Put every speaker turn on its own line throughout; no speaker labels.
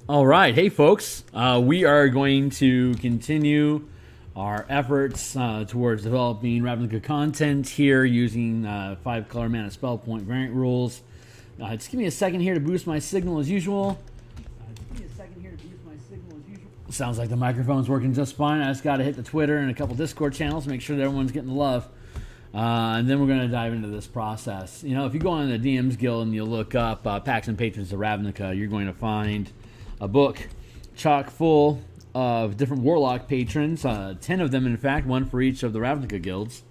All right, hey folks, we are going to continue our efforts towards developing Ravnica content here using 5-color mana spell point variant rules. Just give me a second here to boost my signal as usual. Sounds like the microphone's working just fine. I just got to hit the Twitter and a couple Discord channels to make sure that everyone's getting the love. And then we're going to dive into this process. You know, if you go on the DMsGuild and you look up Packs and Patrons of Ravnica, you're going to find a book chock full of different Warlock patrons, 10 of them in fact, one for each of the Ravnica guilds.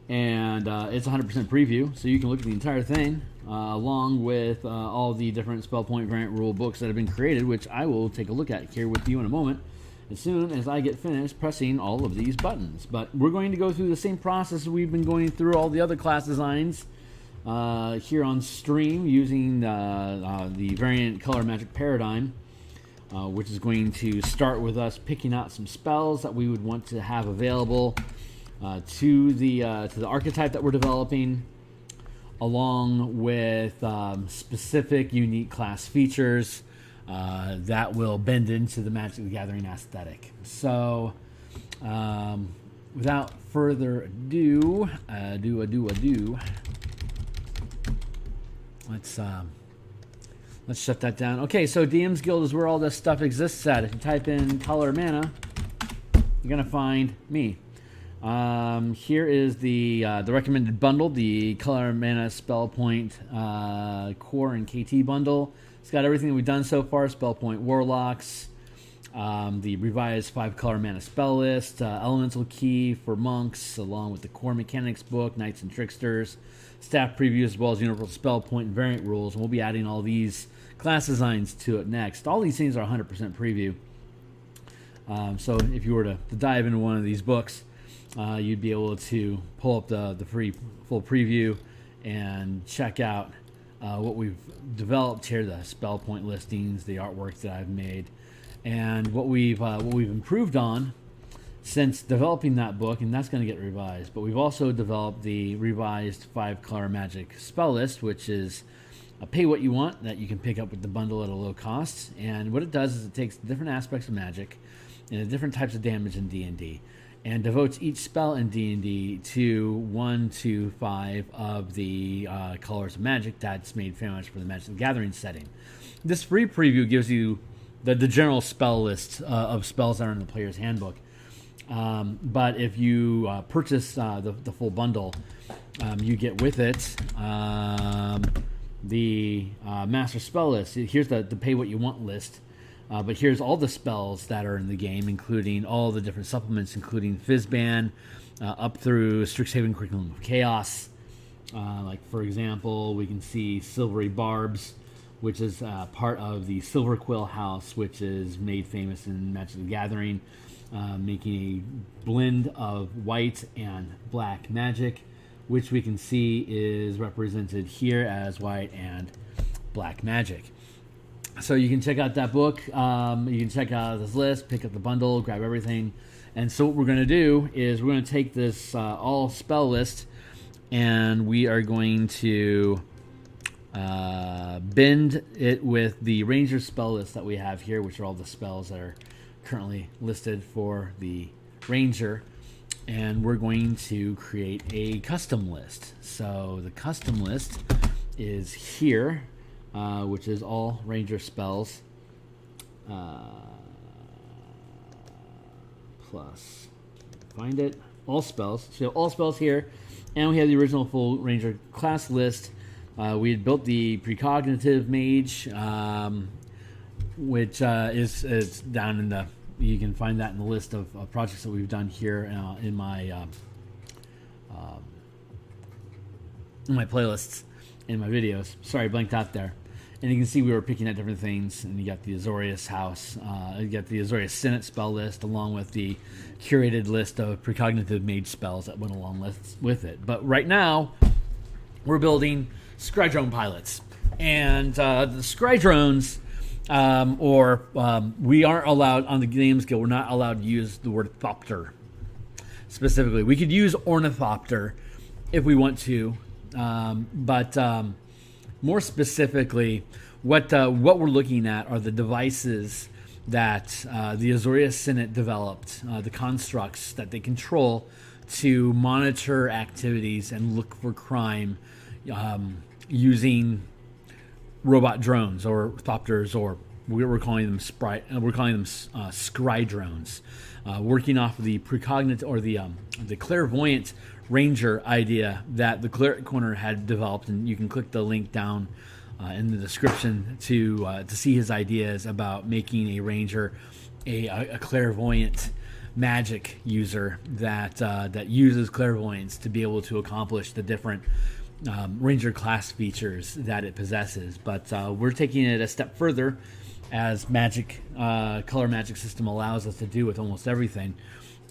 And it's 100% preview, so you can look at the entire thing, along with all the different spell point variant rule books that have been created, which I will take a look at here with you in a moment, as soon as I get finished pressing all of these buttons. But we're going to go through the same process we've been going through all the other class designs here on stream using the variant color magic paradigm, which is going to start with us picking out some spells that we would want to have available to the archetype that we're developing, along with specific unique class features that will bend into the Magic the Gathering aesthetic. So, without further ado, let's shut that down. Okay, so DMsGuild is where all this stuff exists at. If you type in color mana, you're gonna find me. Here is the recommended bundle, the color mana spell point core and KT bundle. It's got everything that we've done so far: spell point warlocks, the revised 5-color mana spell list, elemental key for monks, along with the core mechanics book, knights and tricksters, staff preview, as well as universal spell point and variant rules. And we'll be adding all these class designs to it next. All these things are 100% preview. So if you were to dive into one of these books, you'd be able to pull up the free full preview and check out what we've developed here, the spell point listings, the artwork that I've made, and what we've improved on since developing that book, and that's going to get revised. But we've also developed the revised 5-color magic spell list, which is a pay what you want that you can pick up with the bundle at a low cost. And what it does is it takes different aspects of magic and the different types of damage in D&D and devotes each spell in D&D to 1 to 5 of the colors of magic that's made famous for the Magic the Gathering setting. This free preview gives you the general spell list of spells that are in the player's handbook. But if you purchase the full bundle, you get with it the master spell list. Here's the pay what you want list. But here's all the spells that are in the game, including all the different supplements, including Fizzban, up through Strixhaven Curriculum of Chaos. Like, for example, we can see Silvery Barbs, which is part of the Silver Quill House, which is made famous in Magic the Gathering, making a blend of white and black magic, which we can see is represented here as white and black magic. So you can check out that book, you can check out this list, pick up the bundle, grab everything. And so what we're going to do is we're going to take this all spell list, and we are going to bend it with the Ranger spell list that we have here, which are all the spells that are currently listed for the Ranger. And we're going to create a custom list. So the custom list is here, which is all Ranger spells, plus, find it, all spells. So all spells here, and we have the original full Ranger class list. We had built the precognitive mage, which is down in the, you can find that in the list of projects that we've done here in my playlists, in my videos. Sorry, blanked out there. And you can see we were picking at different things, and you got the Azorius house, you got the Azorius Senate spell list, along with the curated list of precognitive mage spells that went along with it. But right now, we're building Scry drone pilots, and the Scry drones, we aren't allowed on the DMsGuild. We're not allowed to use the word thopter specifically. We could use ornithopter if we want to, but more specifically, what we're looking at are the devices that the Azoria Senate developed, the constructs that they control to monitor activities and look for crime using robot drones or thopters, or we're calling them Scry drones, working off of the precognitive or the clairvoyant ranger idea that the Cleric Corner had developed, and you can click the link down in the description to see his ideas about making a ranger a clairvoyant magic user that uses clairvoyance to be able to accomplish the different ranger class features that it possesses. But we're taking it a step further, as magic color magic system allows us to do with almost everything,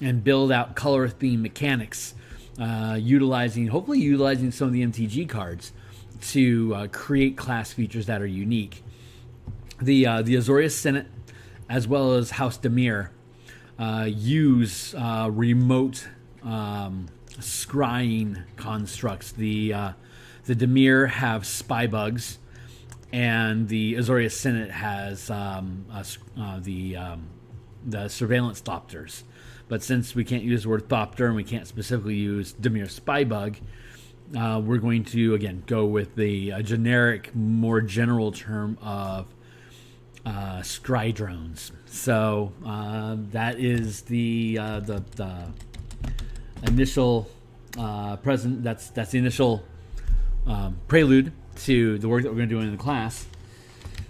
and build out color theme mechanics, hopefully utilizing some of the MTG cards to create class features that are unique. The Azoria Senate, as well as House Dimir, use remote scrying constructs. The Dimir have spy bugs, and the Azoria Senate has the surveillance thopters. But since we can't use the word thopter and we can't specifically use Dimir spy bug, we're going to again go with the generic, more general term of Scry drones. So that is the initial present. That's the initial prelude to the work that we're going to do in the class.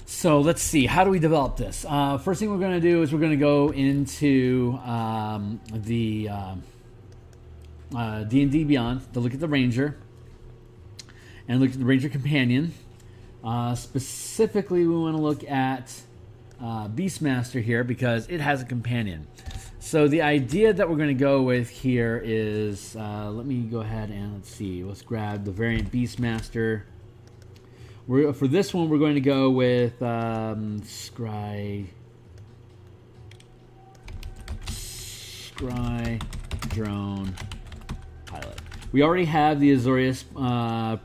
So let's see, how do we develop this? First thing we're going to do is we're going to go into the D&D Beyond to look at the Ranger and look at the Ranger Companion. Specifically, we want to look at Beastmaster here because it has a companion. So the idea that we're going to go with here is, let me go ahead and let's see. Let's grab the variant Beastmaster. For this one, we're going to go with Scry Drone Pilot. We already have the Azorius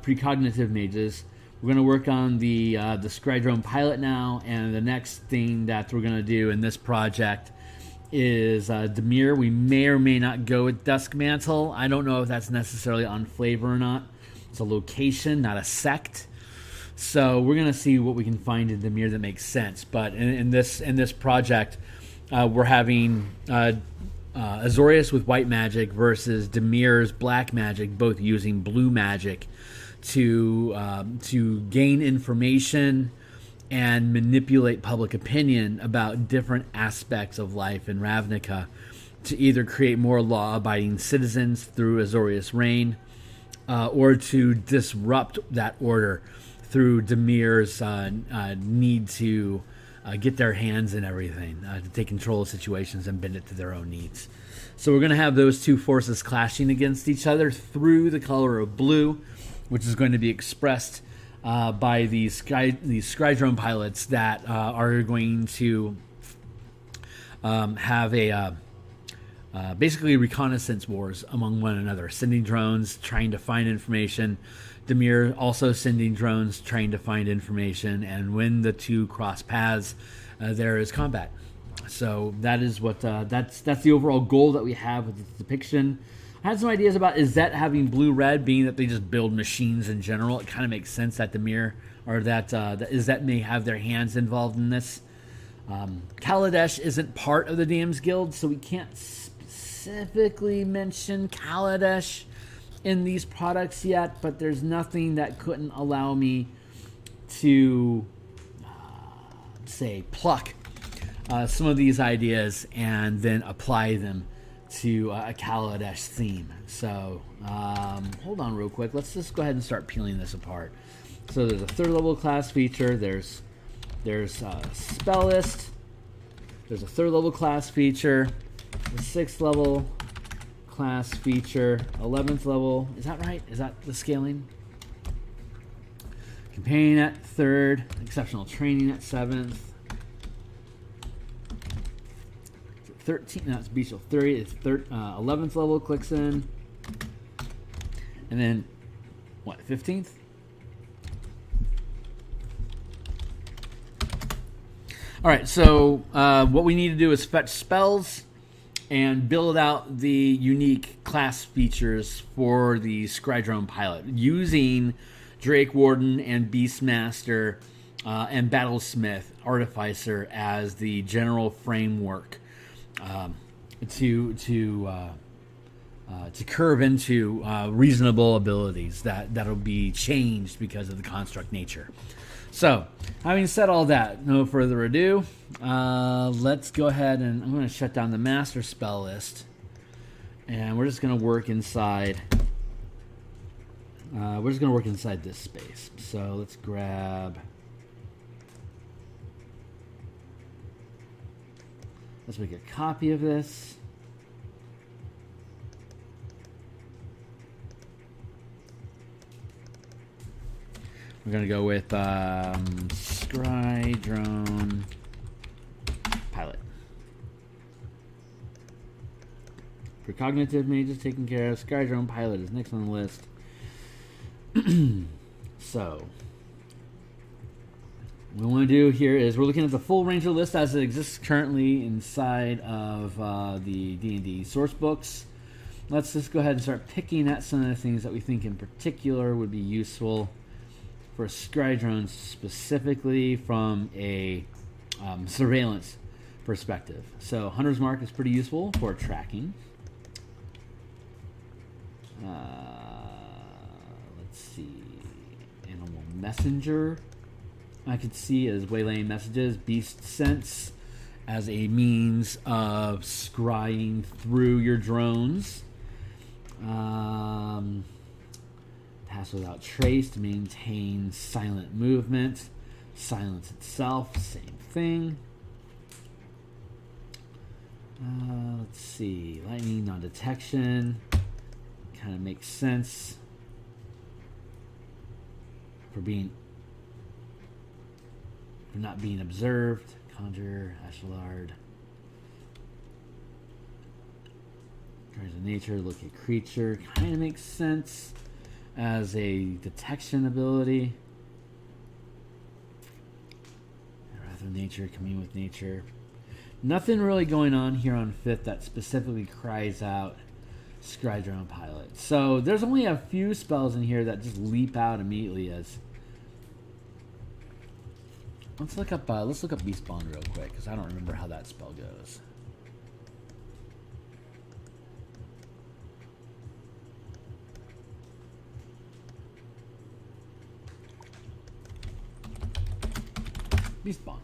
precognitive mages. We're going to work on the Scry Drone Pilot now, and the next thing that we're going to do in this project is Dimir. We may or may not go with Dusk Mantle. I don't know if that's necessarily on flavor or not. It's a location, not a sect. So we're going to see what we can find in Dimir that makes sense. But in this project, we're having Azorius with white magic versus Dimir's black magic, both using blue magic to gain information and manipulate public opinion about different aspects of life in Ravnica, to either create more law-abiding citizens through Azorius' reign, or to disrupt that order through Dimir's need to get their hands in everything, to take control of situations and bend it to their own needs. So we're going to have those two forces clashing against each other through the color of blue, which is going to be expressed by these Scry Drone pilots that are going to have a basically reconnaissance wars among one another, sending drones, trying to find information. Dimir also sending drones, trying to find information, and when the two cross paths, there is combat. So that is what that's the overall goal that we have with the depiction. I had some ideas about Izzet having blue-red, being that they just build machines in general. It kind of makes sense that Dimir, or that Izzet may have their hands involved in this. Kaladesh isn't part of the DMsGuild, so we can't specifically mention Kaladesh in these products yet, but there's nothing that couldn't allow me to say pluck some of these ideas and then apply them to a Kaladesh theme. So hold on real quick, let's just go ahead and start peeling this apart. So there's a 3rd level class feature, there's spell list, there's a 3rd level class feature, the 6th level class feature, 11th level. Is that right? Is that the scaling? Companion at 3rd, exceptional training at 7th. 13, that's bestial 30. It's 11th level clicks in, and then what? 15th. All right, so what we need to do is fetch spells and build out the unique class features for the Scry Drone pilot using Drake Warden and Beastmaster and Battlesmith Artificer as the general framework to curve into reasonable abilities that'll be changed because of the construct nature. So, having said all that, no further ado, let's go ahead and I'm going to shut down the master spell list, and we're just going to work inside. This space. So let's grab. Let's make a copy of this. We're going to go with Scry Drone Pilot. Precognitive Mage is taken care of. Scry Drone Pilot is next on the list. So, what we want to do here is we're looking at the full Ranger list as it exists currently inside of the D&D source books. Let's just go ahead and start picking at some of the things that we think in particular would be useful for Scry drones, specifically from a surveillance perspective. So Hunter's Mark is pretty useful for tracking. Let's see. Animal Messenger I could see as waylaying messages. Beast Sense as a means of scrying through your drones. Pass Without Trace to maintain silent movement. Silence itself, same thing. Let's see. Lightning non-detection. Kind of makes sense for not being observed. Conjure, Ashellard. Guardians of Nature, look at creature. Kind of makes sense as a detection ability. Wrath of Nature, commune with nature. Nothing really going on here on 5th that specifically cries out Scry Drone Pilot. So there's only a few spells in here that just leap out immediately as. Let's look up Beast Bond real quick because I don't remember how that spell goes. Beast Bond.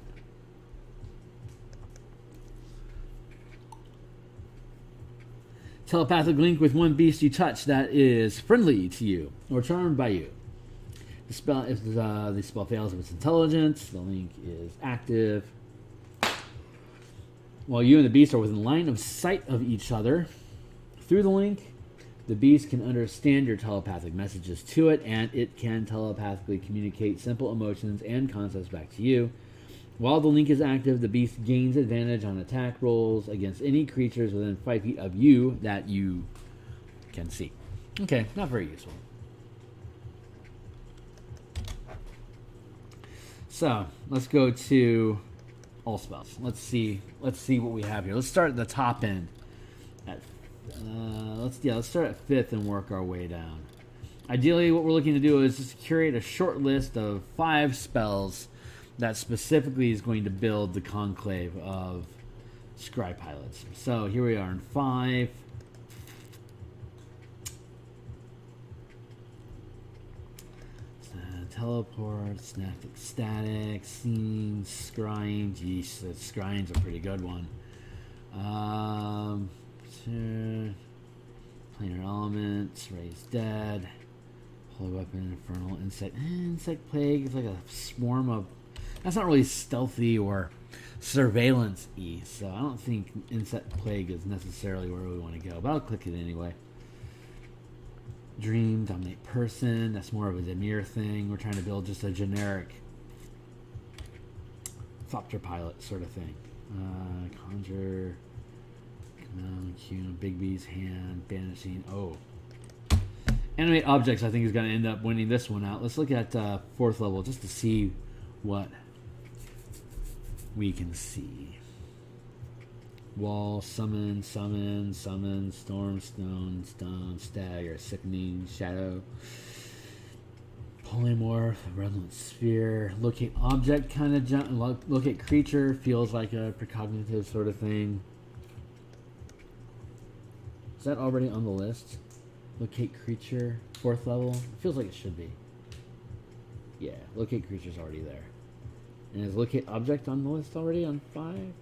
Telepathic link with one beast you touch that is friendly to you or charmed by you. The spell, if the spell fails of its intelligence, the link is active. While you and the beast are within line of sight of each other, through the link, the beast can understand your telepathic messages to it, and it can telepathically communicate simple emotions and concepts back to you. While the link is active, the beast gains advantage on attack rolls against any creatures within 5 feet of you that you can see. Okay, not very useful. So let's go to all spells. Let's see what we have here. Let's start at the top end. Let's start at 5th and work our way down. Ideally, what we're looking to do is just curate a short list of 5 spells that specifically is going to build the conclave of Scry pilots. So here we are in 5. Teleport, static, scene, scrying. Geez, that scrying's a pretty good one. Planar elements, raise dead, holy weapon, infernal, insect plague is like a swarm of. That's not really stealthy or surveillance-y, so I don't think insect plague is necessarily where we want to go, but I'll click it anyway. Dream, dominate person, that's more of a Demir thing. We're trying to build just a generic Thopter pilot sort of thing. Conjure, Big B's hand, banishing. Oh. Animate objects, I think, is going to end up winning this one out. Let's look at 4th level just to see what we can see. Wall, summon, summon, summon, storm, stone, stone, stagger, sickening, shadow, polymorph, redolent sphere, locate object kind of jump, locate creature, feels like a precognitive sort of thing. Is that already on the list? Locate creature, 4th level? It feels like it should be. Yeah, locate creature's already there. And is locate object on the list already on 5? No.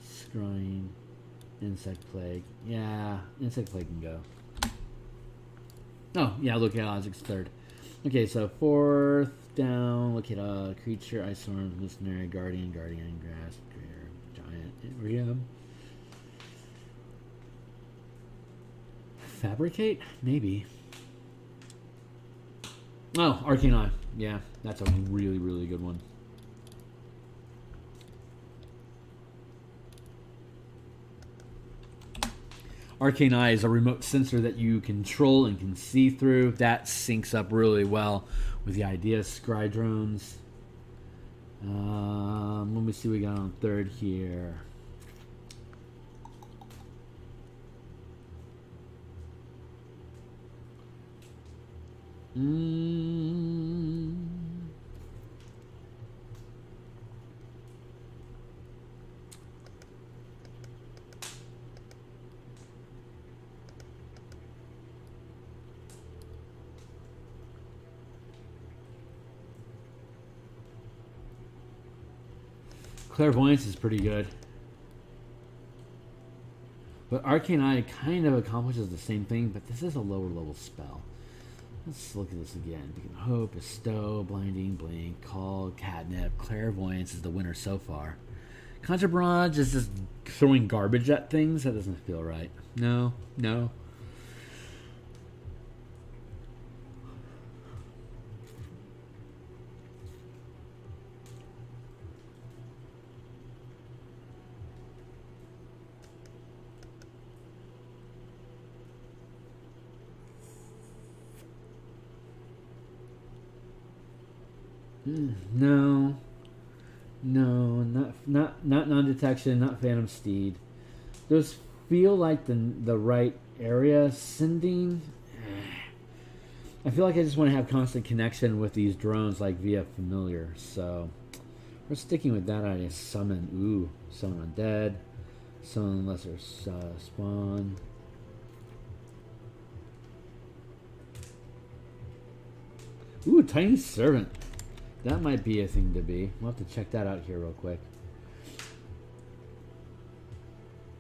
Scrying, insect plague. Yeah, insect plague can go. Oh, yeah, locate object's 3rd. Okay, so 4th down, locate a creature, ice storm, mercenary, guardian, grass, giant, Irium. Fabricate? Maybe. Oh, Arcane Eye. Yeah, that's a really, really good one. Arcane Eye is a remote sensor that you control and can see through. That syncs up really well with the idea of Scry drones. Let me see what we got on 3rd here. Clairvoyance is pretty good. But Arcane Eye kind of accomplishes the same thing, but this is a lower level spell. Let's look at this again. Beacon of Hope, Bestow, Blinding, Blink, Call, Catnip. Clairvoyance is the winner so far. Conjure Barrage is just throwing garbage at things. That doesn't feel right. No, no. No, not non-detection, not Phantom Steed. Those feel like the right area. Sending, I feel like I just want to have constant connection with these drones, like via familiar. So we're sticking with that idea. Summon, summon undead, summon lesser spawn. Ooh, tiny servant. That might be a thing to be. We'll have to check that out here real quick.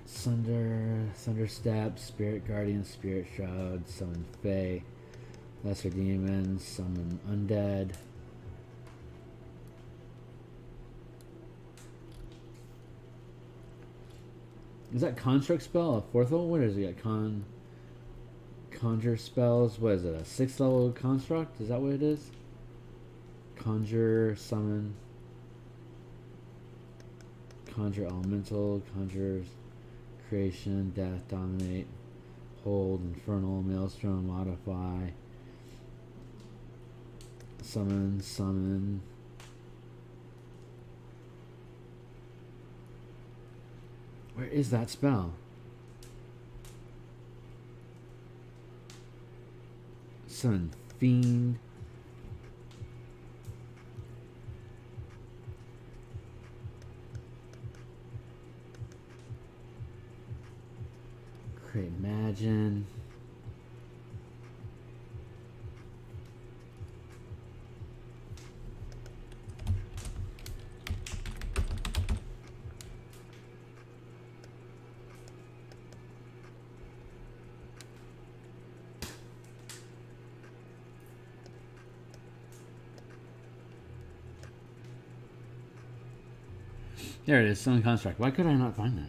Thunderstep, Spirit Guardian, Spirit Shroud, Summon Fae, Lesser Demons, Summon Undead. Is that Construct spell a 4th level? What is it? Conjure spells. What is it? A 6th level construct? Is that what it is? Conjure, summon, conjure elemental, conjure creation, death, dominate, hold, infernal, maelstrom, modify, summon. Where is that spell? Summon fiend. Create Imagine. There it is, Summon Construct. Why could I not find that?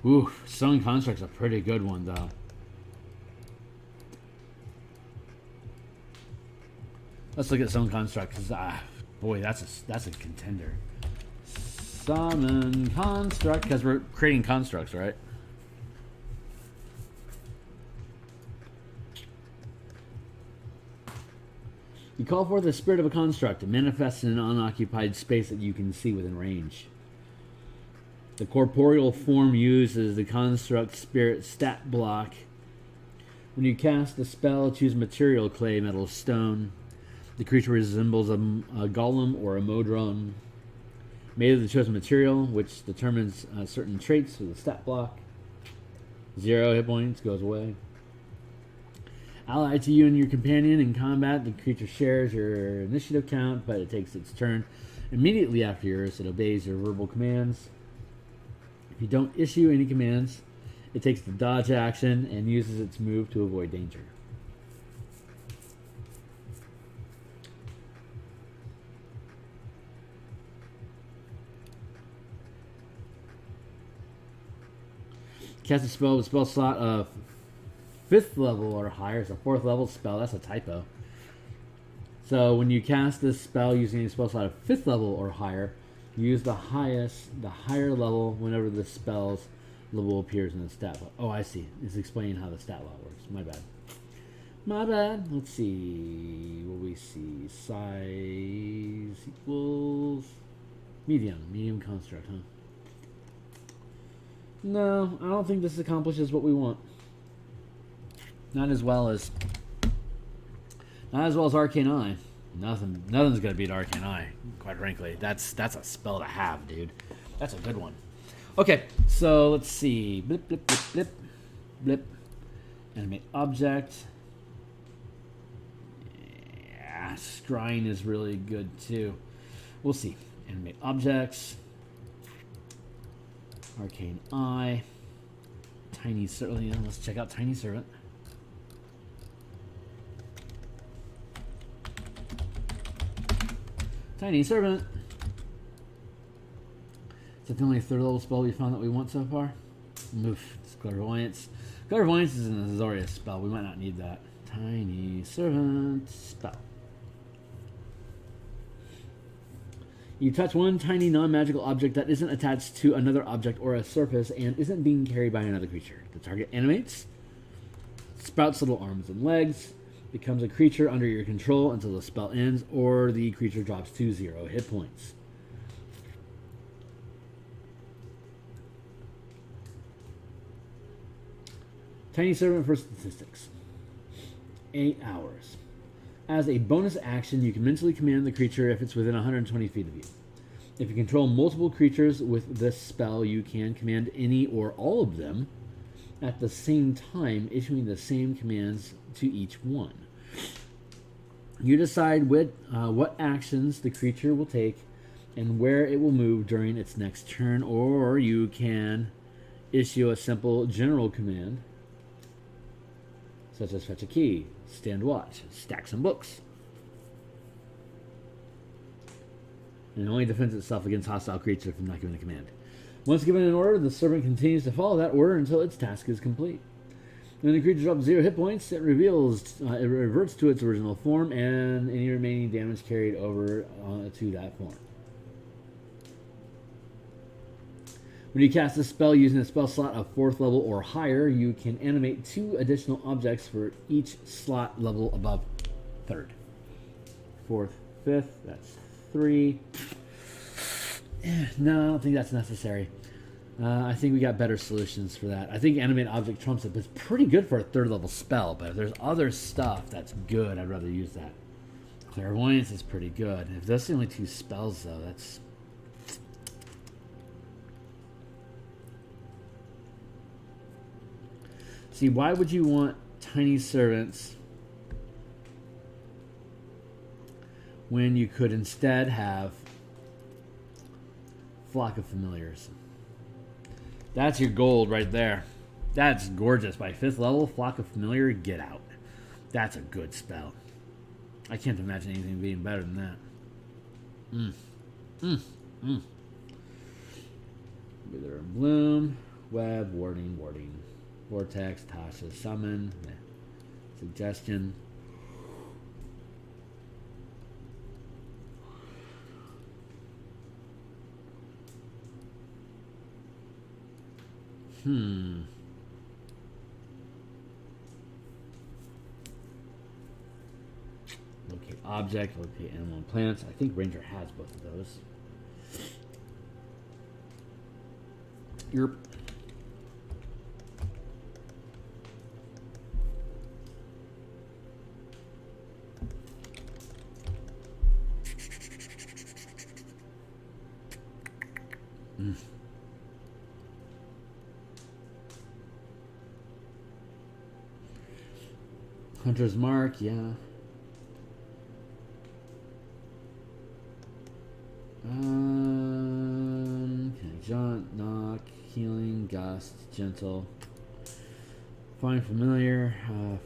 Ooh, Summon Construct's a pretty good one, though. Let's look at Summon Construct, because, boy, that's a contender. Summon Construct, because we're creating constructs, right? You call forth the spirit of a construct. It manifests in an unoccupied space that you can see within range. The corporeal form uses the construct spirit stat block. When you cast the spell, choose material: clay, metal, stone. The creature resembles a golem or a modron made of the chosen material, which determines certain traits with the stat block. 0 hit points, goes away. Allied to you and your companion in combat, the creature shares your initiative count, but it takes its turn immediately after yours. It obeys your verbal commands. If you don't issue any commands, it takes the dodge action and uses its move to avoid danger. Cast a spell with a spell slot of 5th level or higher. It's a 4th level spell. That's a typo. So when you cast this spell using a spell slot of 5th level or higher, use the higher level whenever the spell's level appears in the stat block. Oh, I see. It's explaining how the stat block works. My bad. My bad. Let's see. What we see? Size equals medium. Medium construct, huh? No, I don't think this accomplishes what we want. Not as well as Arcane Eye. Nothing's gonna beat Arcane Eye, quite frankly. That's a spell to have, dude. That's a good one. Okay, so let's see. Blip, blip, blip, blip, blip. Animate object. Yeah, scrying is really good too. We'll see. Animate objects. Arcane Eye. Tiny Servant. Yeah, let's check out Tiny Servant. Tiny Servant. Is that the only 3rd level spell we found that we want so far? Oof, it's Clairvoyance. Clairvoyance is an Azorius spell. We might not need that. Tiny Servant spell. You touch one tiny non-magical object that isn't attached to another object or a surface and isn't being carried by another creature. The target animates, sprouts little arms and legs, becomes a creature under your control until the spell ends, or the creature drops to 0 hit points. Tiny Servant for statistics. 8 hours. As a bonus action, you can mentally command the creature if it's within 120 feet of you. If you control multiple creatures with this spell, you can command any or all of them at the same time, issuing the same commands to each one. You decide what actions the creature will take and where it will move during its next turn, or you can issue a simple general command, such as fetch a key, stand watch, stack some books. And it only defends itself against hostile creatures from not giving a command. Once given an order, the servant continues to follow that order until its task is complete. When the creature drops 0 hit points, it reverts to its original form and any remaining damage carried over to that form. When you cast a spell using a spell slot of 4th level or higher, you can animate 2 additional objects for each slot level above 3rd. 4th, 5th, that's 3. No, I don't think that's necessary. I think we got better solutions for that. I think animate object trumps it, but it's pretty good for a 3rd level spell, but if there's other stuff that's good, I'd rather use that. Clairvoyance is pretty good. If that's the only 2 spells, though, that's... See, why would you want Tiny Servants when you could instead have Flock of Familiars? That's your gold right there. That's gorgeous. By 5th level, Flock of Familiar, get out. That's a good spell. I can't imagine anything being better than that. Wither and Bloom, Web, Warding. Vortex, Tasha, Summon, Suggestion. Locate object, locate animal and plants. I think Ranger has both of those. Yerp. Hunter's Mark, yeah. Jaunt, knock, healing, gust, gentle. Find familiar,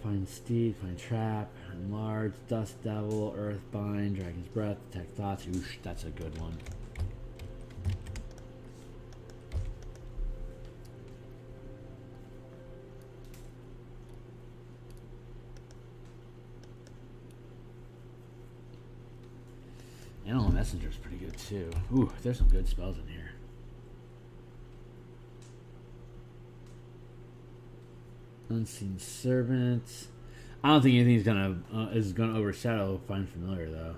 find steed, find trap, enlarge, dust devil, earth bind, dragon's breath, detect thoughts. Oosh, that's a good one. Animal Messenger is pretty good too. Ooh, there's some good spells in here. Unseen Servant. I don't think anything's is gonna overshadow Find Familiar though.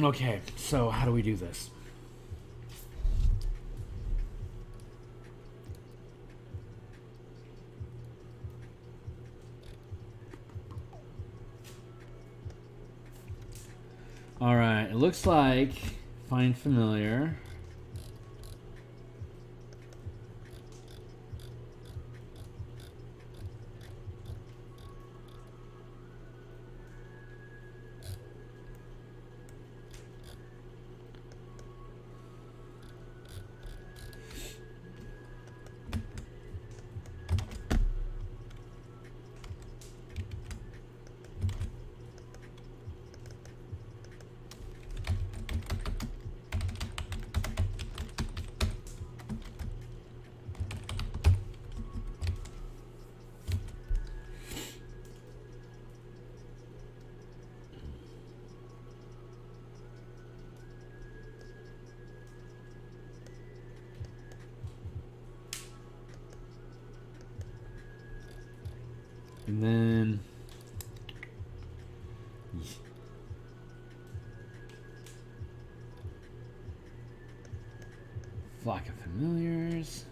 Okay, so how do we do this? Alright, it looks like Find Familiar. And then Flock of Familiars.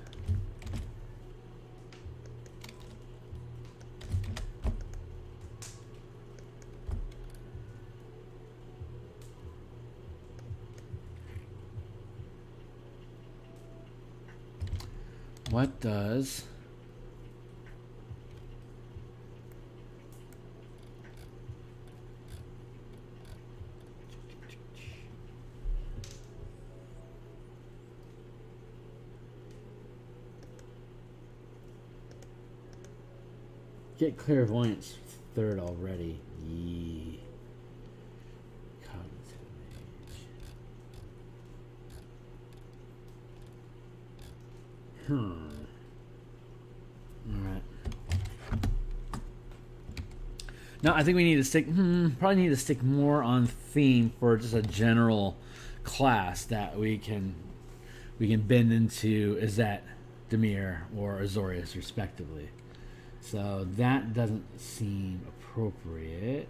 What does get clairvoyance third already? Yee. Cognitive age. Alright. No, I think we need to stick probably need to stick more on theme for just a general class that we can bend into Izzet, Dimir, or Azorius respectively. So that doesn't seem appropriate.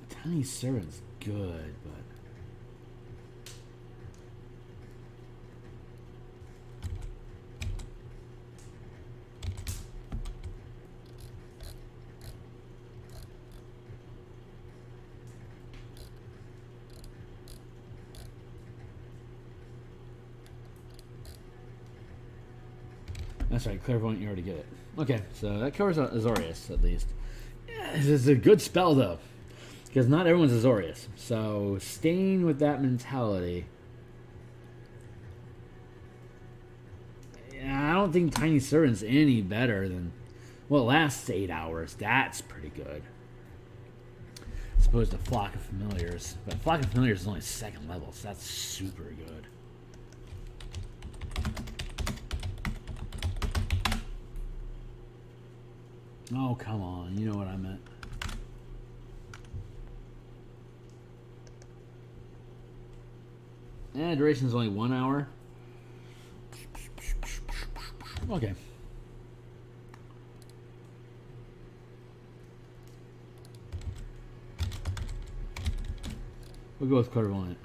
Tiny Servant's good, but that's right, Clairvoyant, you already get it. Okay, so that covers Azorius, at least. Yeah, this is a good spell, though, because not everyone's Azorius. So, staying with that mentality, I don't think Tiny Servant's any better than, well, it lasts 8 hours. That's pretty good. As opposed to Flock of Familiars. But Flock of Familiars is only 2nd level, so that's super good. Oh, come on. You know what I meant. Duration is only 1 hour. Okay. We'll go with clairvoyant.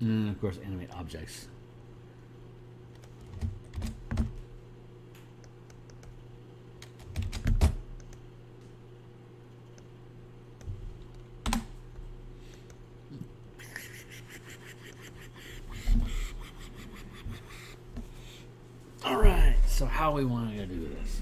And of course, animate objects. All right, so how we want to do this?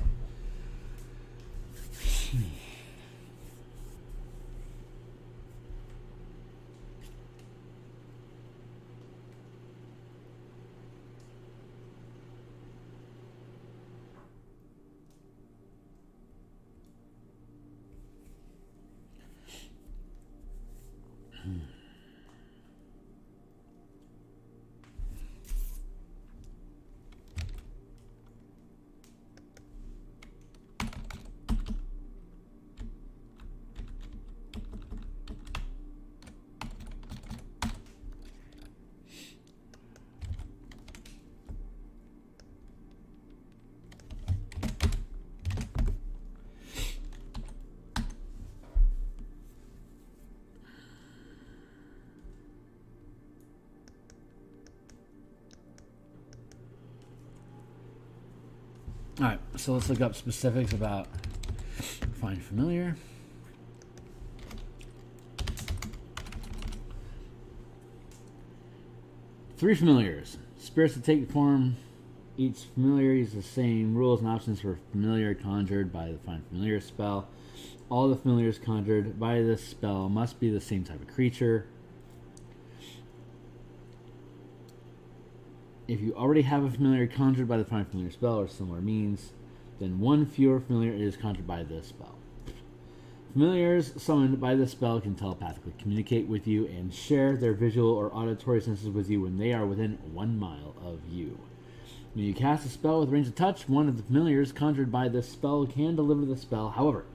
All right, so let's look up specifics about find familiar. Three familiars. Spirits that take form. Each familiar uses the same rules and options for familiar conjured by the find familiar spell. All the familiars conjured by this spell must be the same type of creature. If you already have a familiar conjured by the find familiar spell or similar means, then one fewer familiar is conjured by this spell. Familiars summoned by this spell can telepathically communicate with you and share their visual or auditory senses with you when they are within 1 mile of you. When you cast a spell with range of touch, one of the familiars conjured by this spell can deliver the spell. However,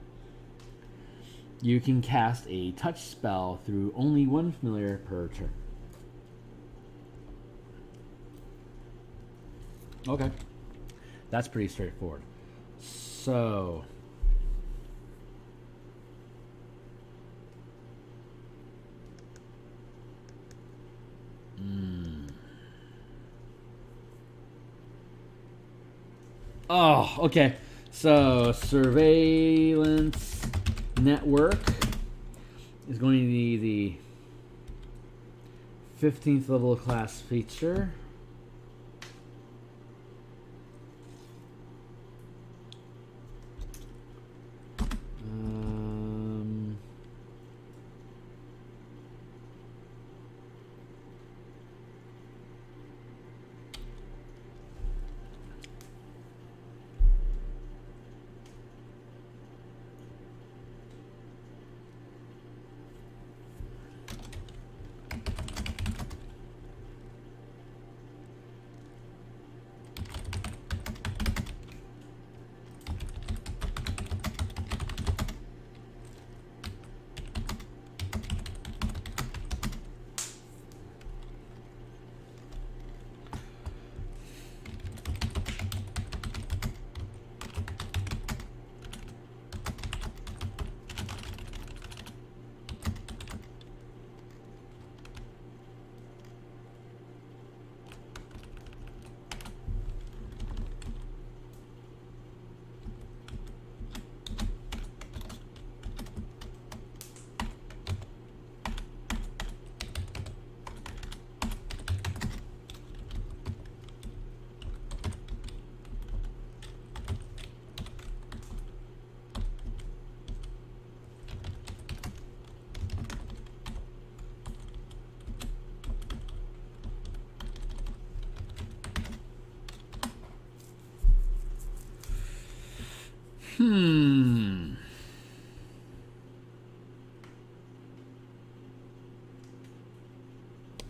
you can cast a touch spell through only one familiar per turn. Okay. That's pretty straightforward. So... Oh, okay. So, surveillance network is going to be the 15th level class feature.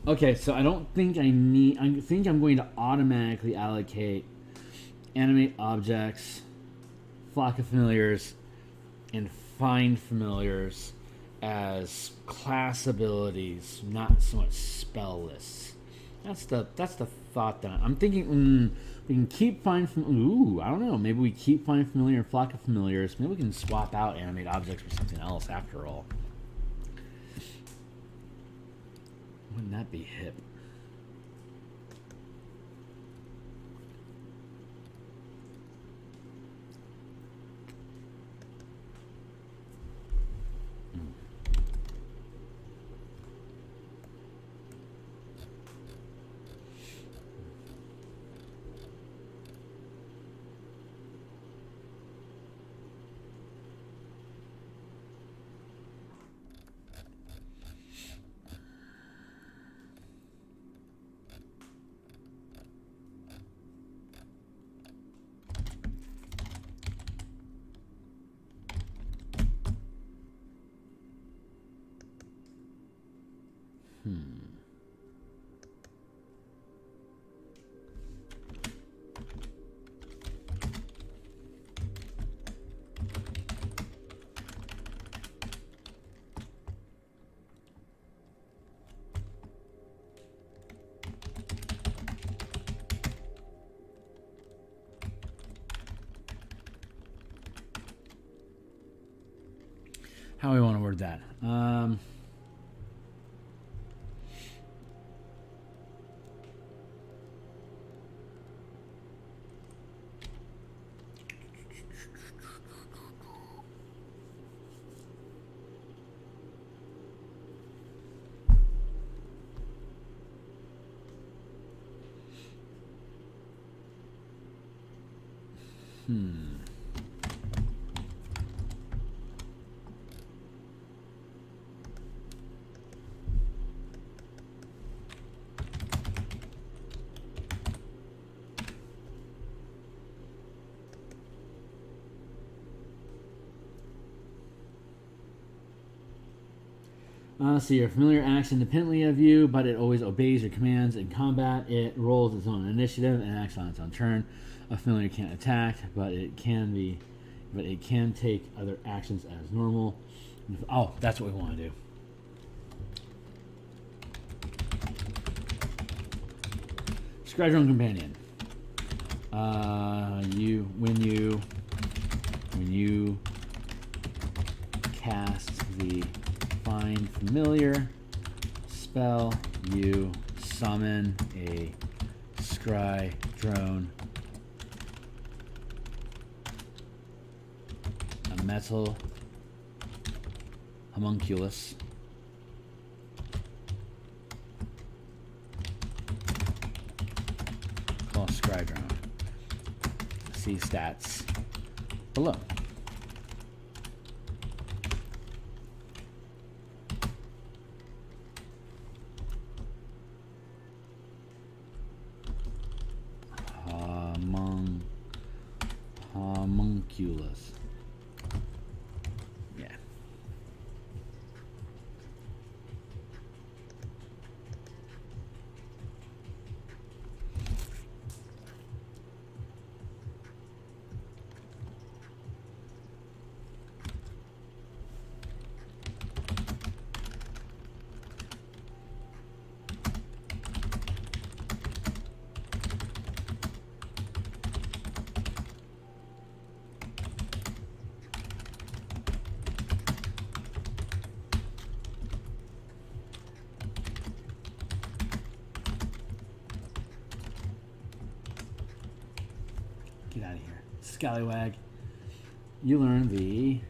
Okay, so I don't think I need... I think I'm going to automatically allocate animate objects, flock of familiars, and find familiars as class abilities, not so much spell lists. That's the thought that I'm thinking. We can keep find I don't know. Maybe we keep find familiar and flock of familiars. Maybe we can swap out animate objects for something else after all. Wouldn't that be hip? How do we want to word that? So your familiar acts independently of you, but it always obeys your commands in combat. It rolls its own initiative and acts on its own turn. A familiar can't attack, but it can take other actions as normal. Oh, that's what we want to do. Scry drone companion. When you cast the Find Familiar spell, you summon a Scry drone, a metal homunculus, called Scry drone. See stats below. Homunculus. Yeah. Get out of here. Scallywag. You learn the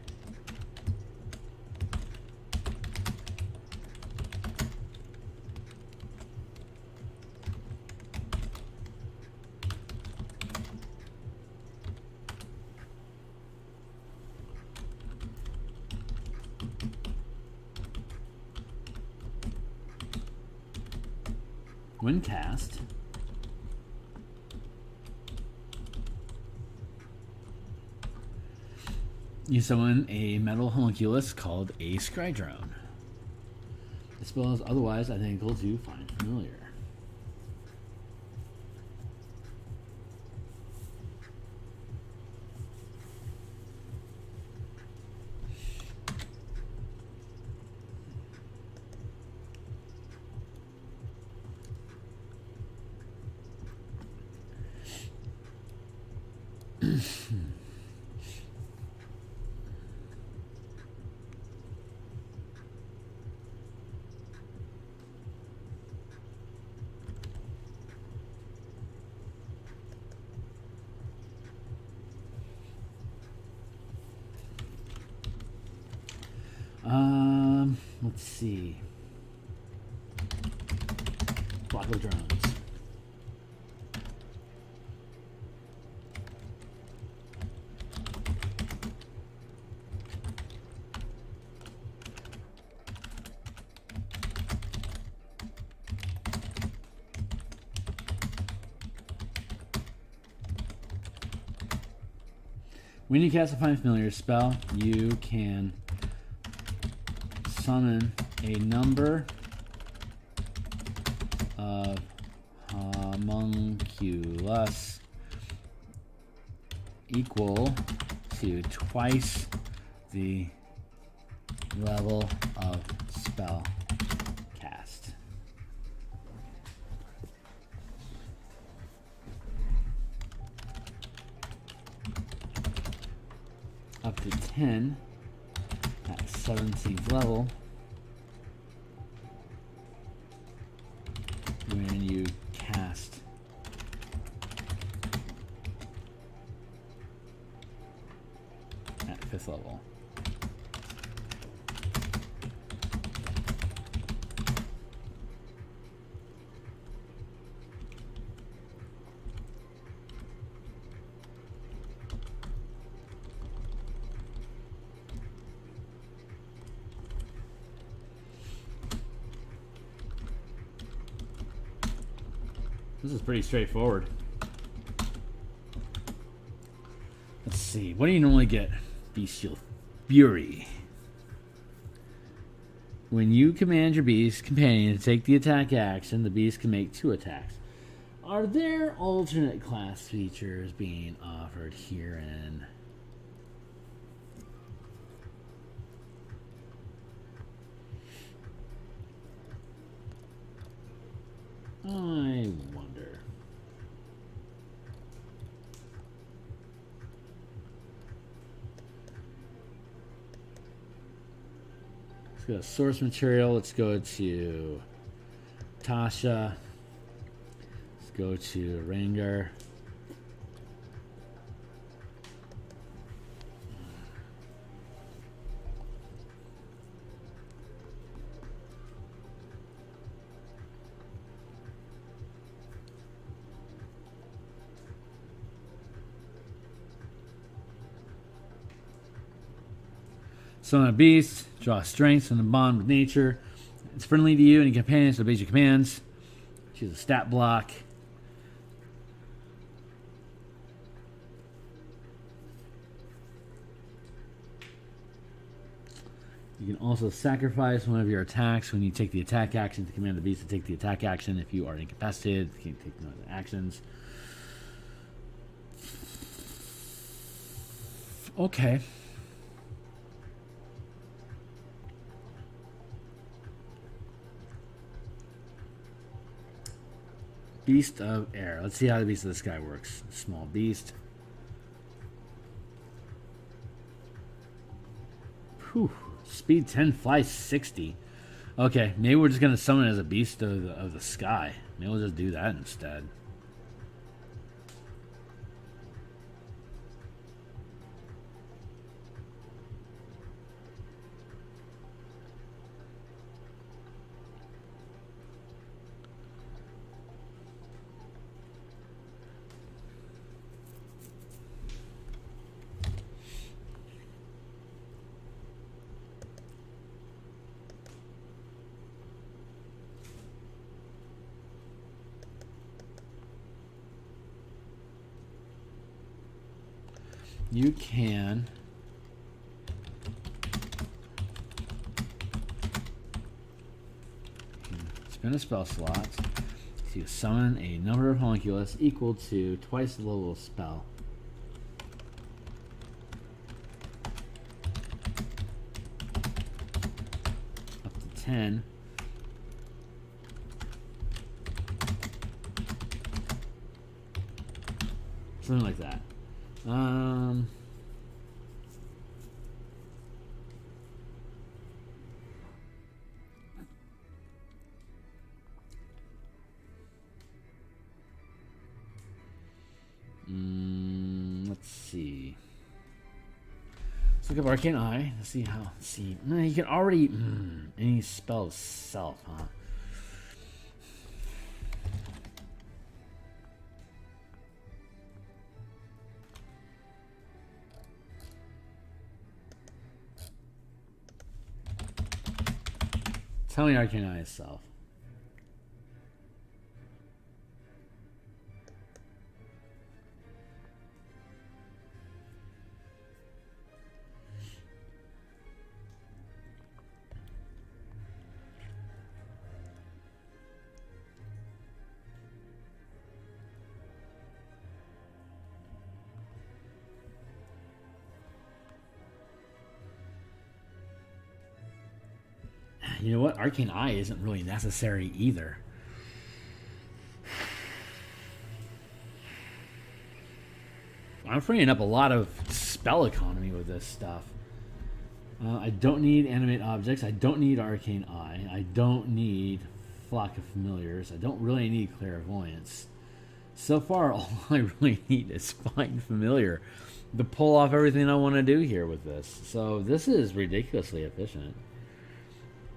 when cast, You summon a metal homunculus called a Scry drone. The spell is otherwise identical to Find Familiar. Let's see. Block of drones. When you cast a Find Familiar spell, you can summon a number of homunculus equal to twice the level of spell cast. Up to 10 at 17th level when you cast at 5th level. This is pretty straightforward. Let's see. What do you normally get? Bestial Fury. When you command your beast companion to take the attack action, the beast can make 2 attacks. Are there alternate class features being offered herein? I wonder. Let's go to source material. Let's go to Tasha. Let's go to Ranger. Summon a beast, draw strength from the bond with nature. It's friendly to you and your companions, obeys your commands. Choose a stat block. You can also sacrifice one of your attacks when you take the attack action to command the beast to take the attack action. If you are incapacitated, you can't take none of the actions. Okay. Beast of Air. Let's see how the Beast of the Sky works. Small beast. Whew. Speed 10, fly 60. Okay, maybe we're just going to summon it as a Beast of the Sky. Maybe we'll just do that instead. You can spin a spell slot to summon a number of homunculus equal to twice the level of spell. Up to 10. Something like that. Let's see. Let's look up Arcane Eye. Let's see how. Let's see. No, you can already any spell itself, huh? Tell me Arcane Eye itself. You know what? Arcane Eye isn't really necessary either. I'm freeing up a lot of spell economy with this stuff. I don't need Animate Objects. I don't need Arcane Eye. I don't need Flock of Familiars. I don't really need Clairvoyance. So far, all I really need is Find Familiar to pull off everything I want to do here with this. So this is ridiculously efficient.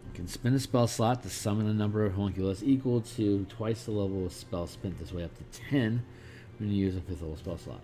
You can spin a spell slot to summon a number of homunculus equal to twice the level of spell spent this way, up to 10 when you use a 5th level spell slot.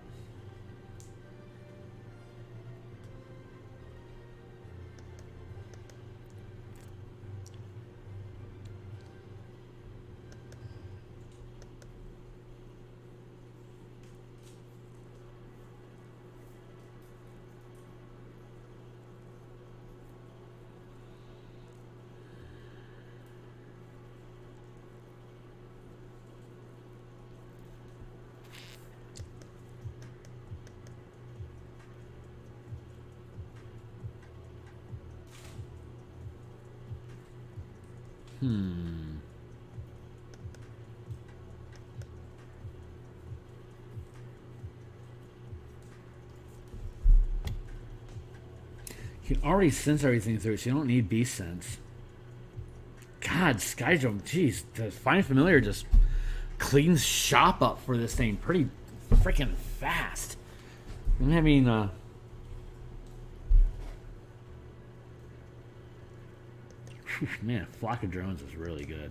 You can already sense everything through it, so you don't need beast sense. God, Skydrum, jeez, the Find Familiar just cleans shop up for this thing pretty freaking fast. I'm having man, Flock of Drones is really good.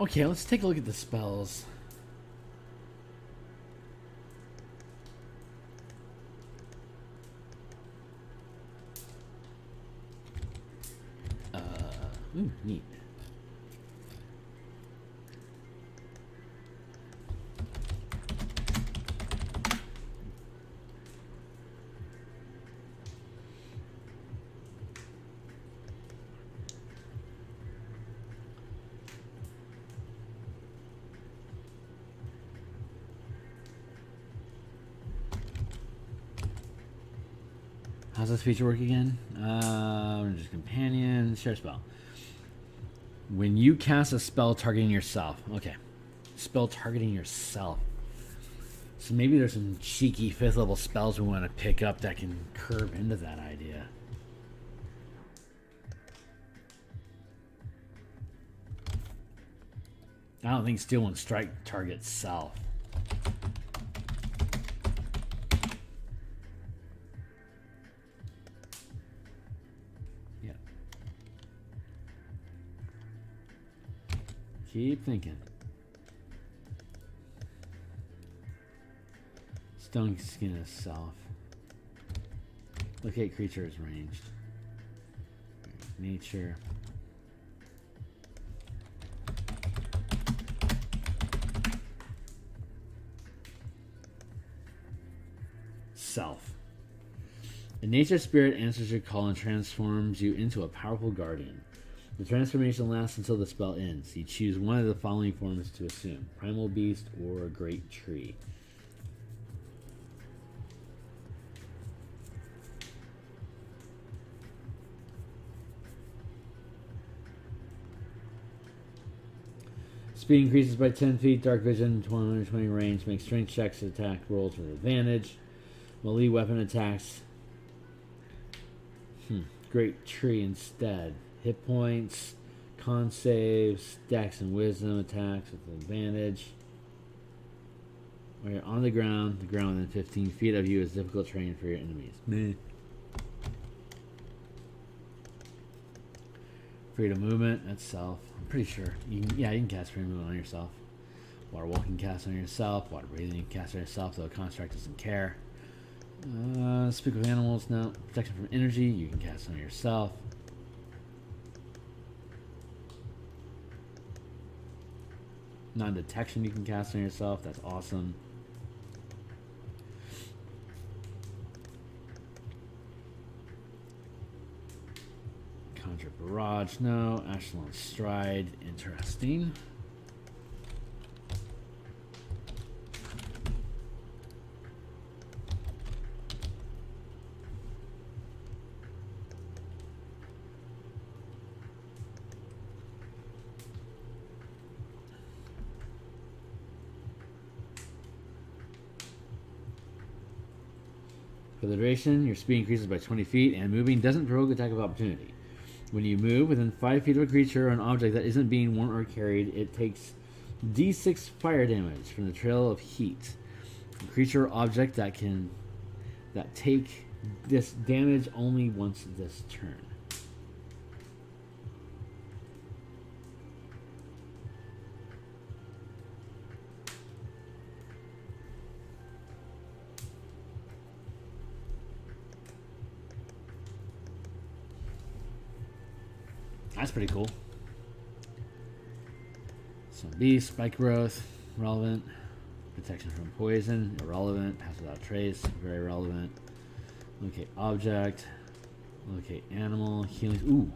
Okay, let's take a look at the spells. Neat. How's this feature work again? Just companion, share spell. When you cast a spell targeting yourself. Okay. Spell targeting yourself. So maybe there's some cheeky 5th level spells we want to pick up that can curb into that idea. I don't think Steel and Strike targets self. Yeah. Keep thinking. Stone Skin is self. Locate creature is ranged. Nature. Self. A nature spirit answers your call and transforms you into a powerful guardian. The transformation lasts until the spell ends. You choose one of the following forms to assume: primal beast or a great tree. Speed increases by 10 feet. Dark vision, 120 range. Make strength checks, attack rolls with advantage. Melee weapon attacks. Great tree instead. Hit points, con saves, dex and wisdom attacks with advantage. When you're on the ground within 15 feet of you is difficult terrain for your enemies. Meh. Freedom movement, that's self. I'm pretty sure. You can cast freedom movement on yourself. Water walking cast on yourself. Water breathing you can cast on yourself, though a construct doesn't care. Speak with animals, no. Protection from energy, you can cast on yourself. Non-detection you can cast on yourself, that's awesome. Conjure Barrage, no. Echelon Stride, interesting. For the duration, your speed increases by 20 feet, and moving doesn't provoke attack of opportunity. When you move within 5 feet of a creature or an object that isn't being worn or carried, it takes d6 fire damage from the trail of heat. A creature or object that take this damage only once this turn. That's pretty cool. Some beast, spike growth, relevant. Protection from poison, irrelevant. Pass without trace, very relevant. Locate object. Locate animal. Healing. Ooh.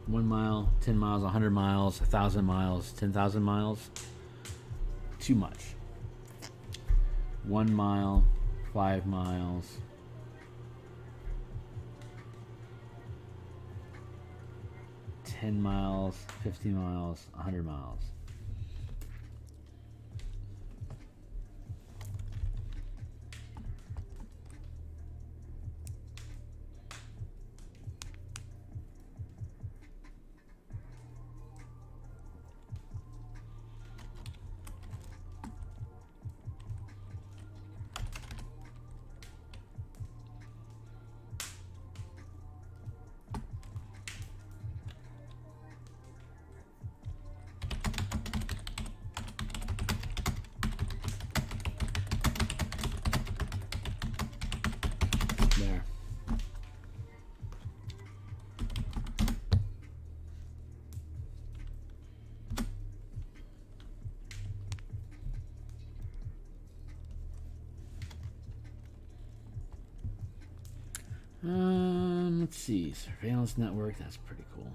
One mile, 10 miles, 100 miles, 1,000 miles, 10,000 miles. Too much. 1 mile, 5 miles. 10 miles, 50 miles, 100 miles. Let's see. Surveillance network. That's pretty cool.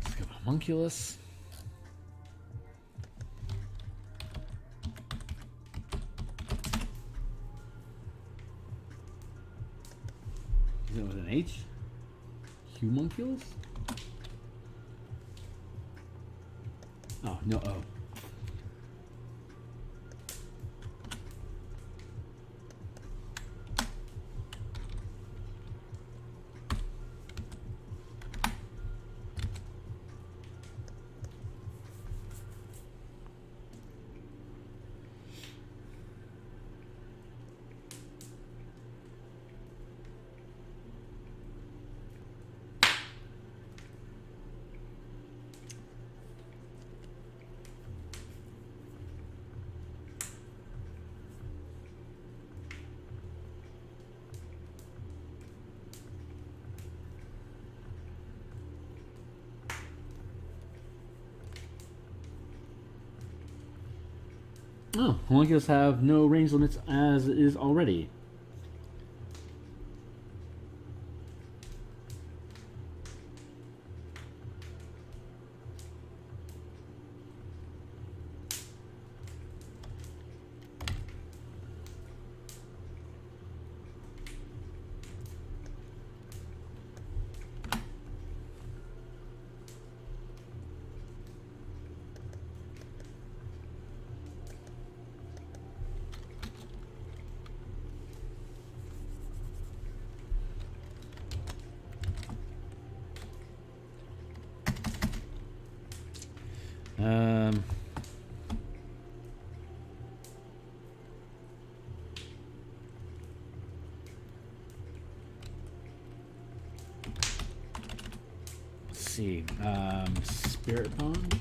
Let's go homunculus. Is it with an H? Homunculus? Oh, no O. Oh, homunculus have no range limits as is already. Let's see. Spirit Bond.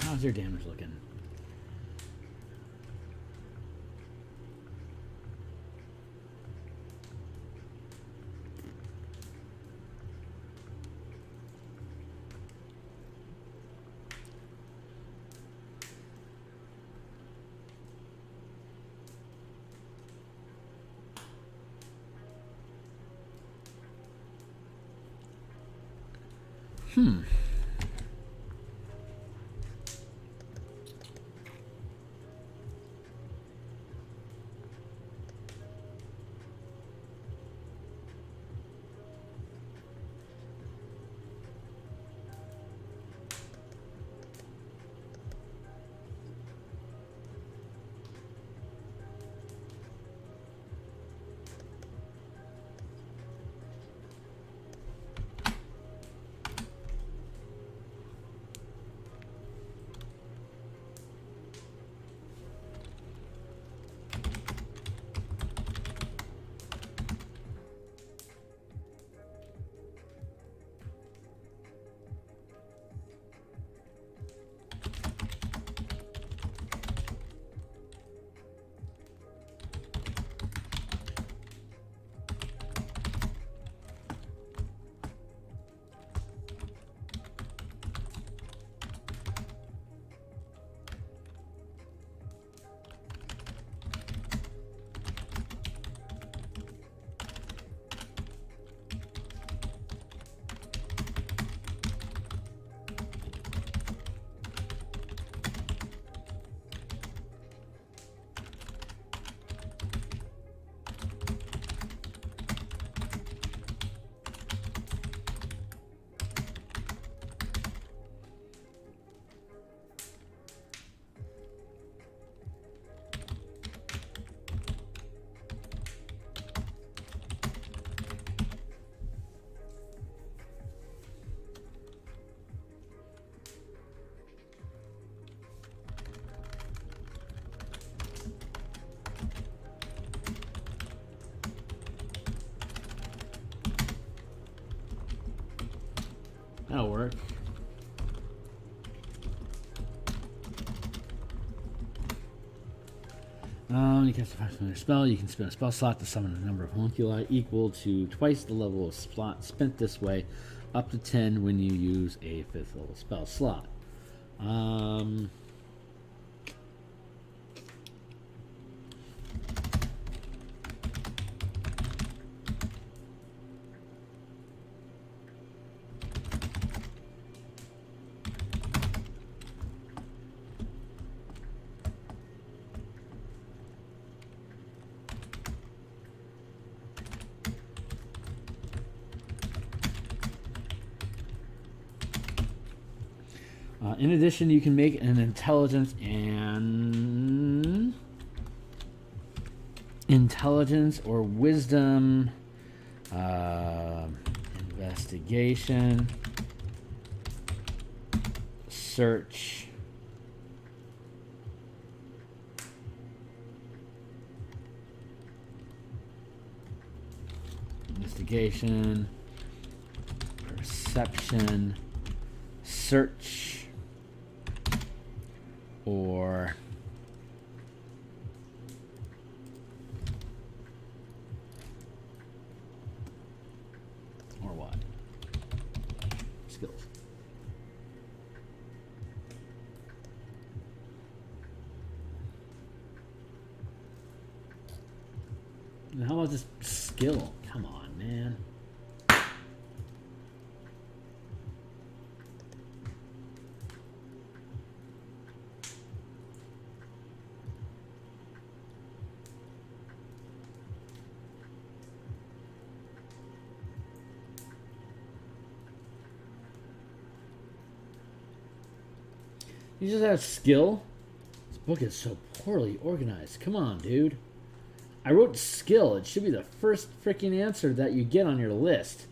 How's your damage looking? That'll work. You cast a 5-minute spell. You can spend a spell slot to summon a number of homunculi equal to twice the level of slot spent this way, up to 10 when you use a 5th level spell slot. In addition, you can make an intelligence or wisdom investigation search investigation perception search or what? Skills. And how about this skill? Come on, man. You just have skill? This book is so poorly organized. Come on, dude. I wrote skill. It should be the first freaking answer that you get on your list.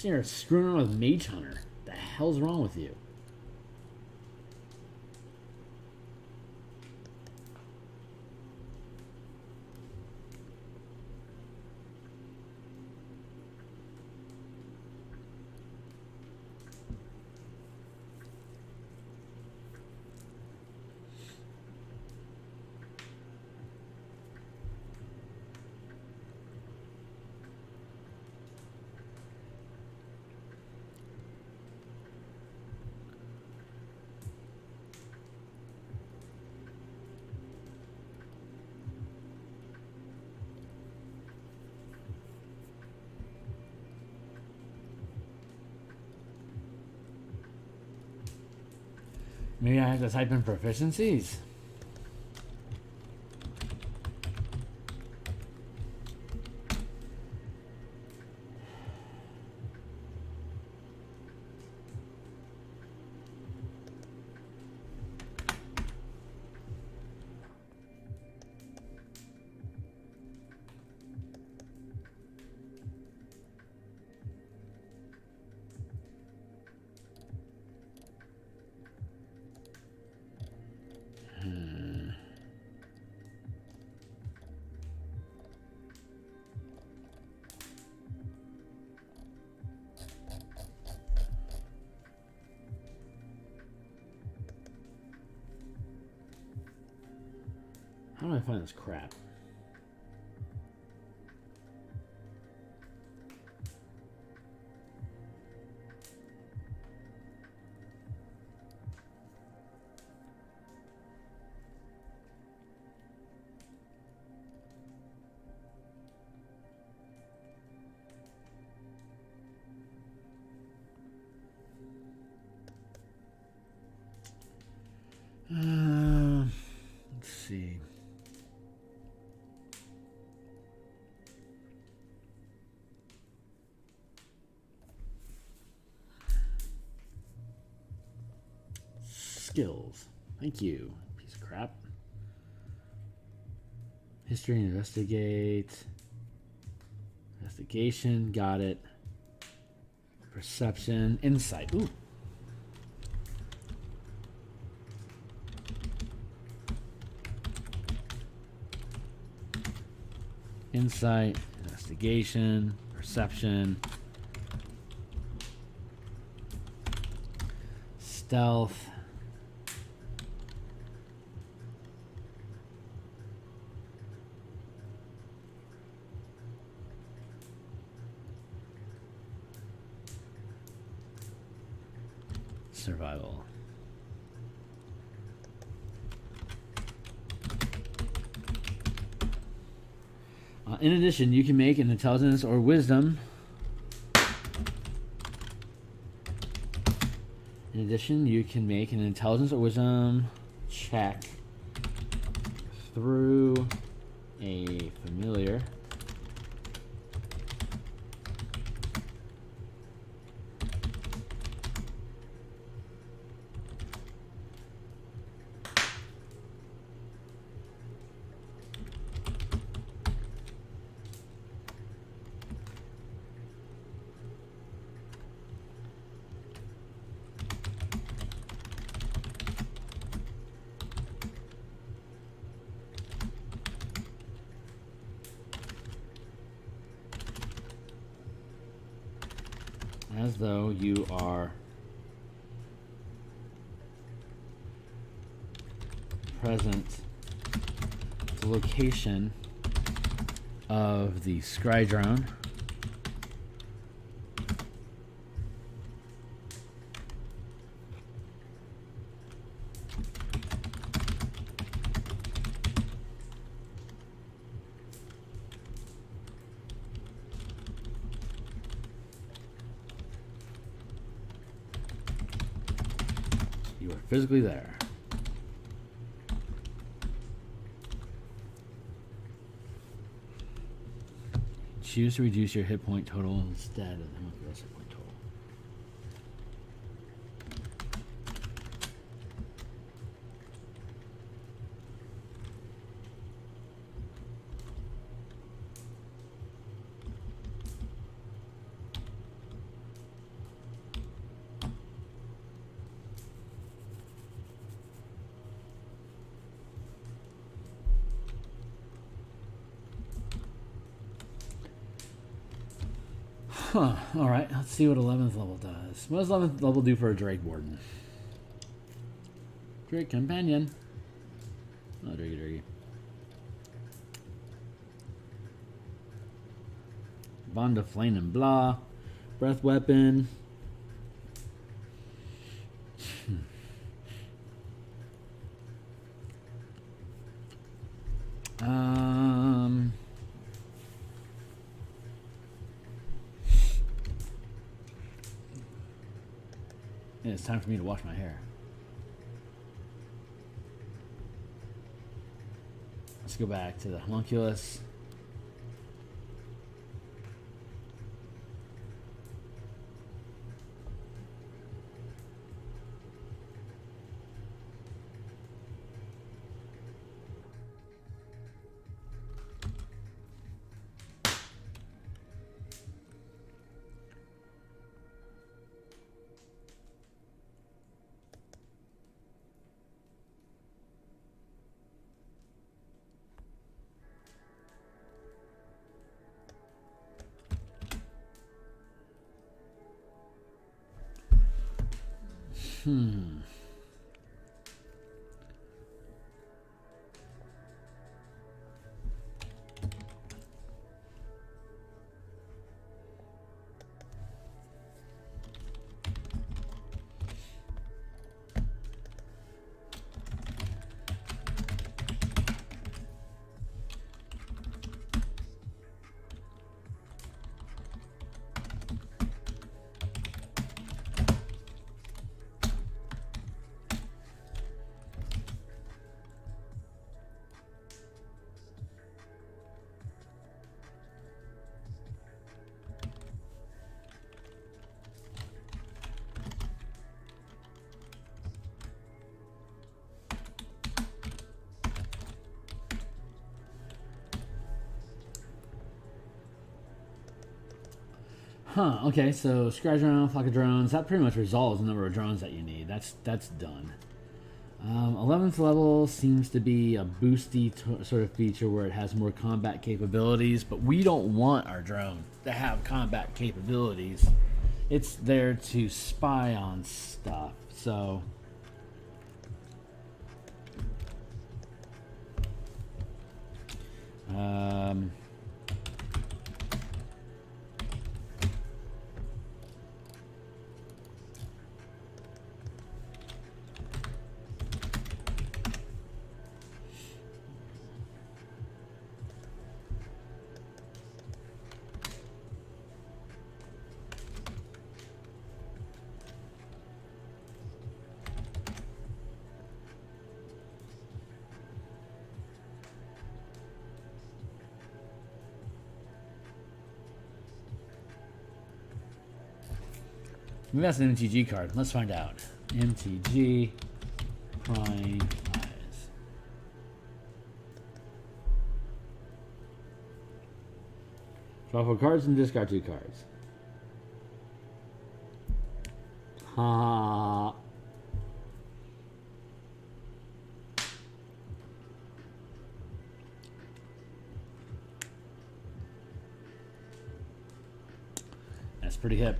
You're screwing around with Mage Hunter. What the hell's wrong with you? Maybe I have to type in proficiencies. How do I find this crap? Let's see. Skills. Thank you, piece of crap. History and investigate. Investigation, got it. Perception, insight. Ooh. Insight, investigation, perception. stealth. Survival. In addition, you can make an intelligence or wisdom. In addition, you can make an intelligence or wisdom check through a familiar. As though you are present at the location of the Scry drone. You are physically there. Choose to reduce your hit point total instead of the hit point total. Huh. Alright, let's see what 11th level does. What does 11th level do for a Drake Warden? Drake Companion. Oh, Drakey. Bond of Flame and Blah. Breath Weapon. Yeah, it's time for me to wash my hair. Let's go back to the homunculus. Huh, okay, so Scry drone, flock of drones, that pretty much resolves the number of drones that you need. That's done. 11th level seems to be a boosty sort of feature where it has more combat capabilities, but we don't want our drone to have combat capabilities. It's there to spy on stuff. So maybe that's an MTG card. Let's find out. MTG, Prying Eyes. Draw 4 cards and discard 2 cards. Ha. That's pretty hip.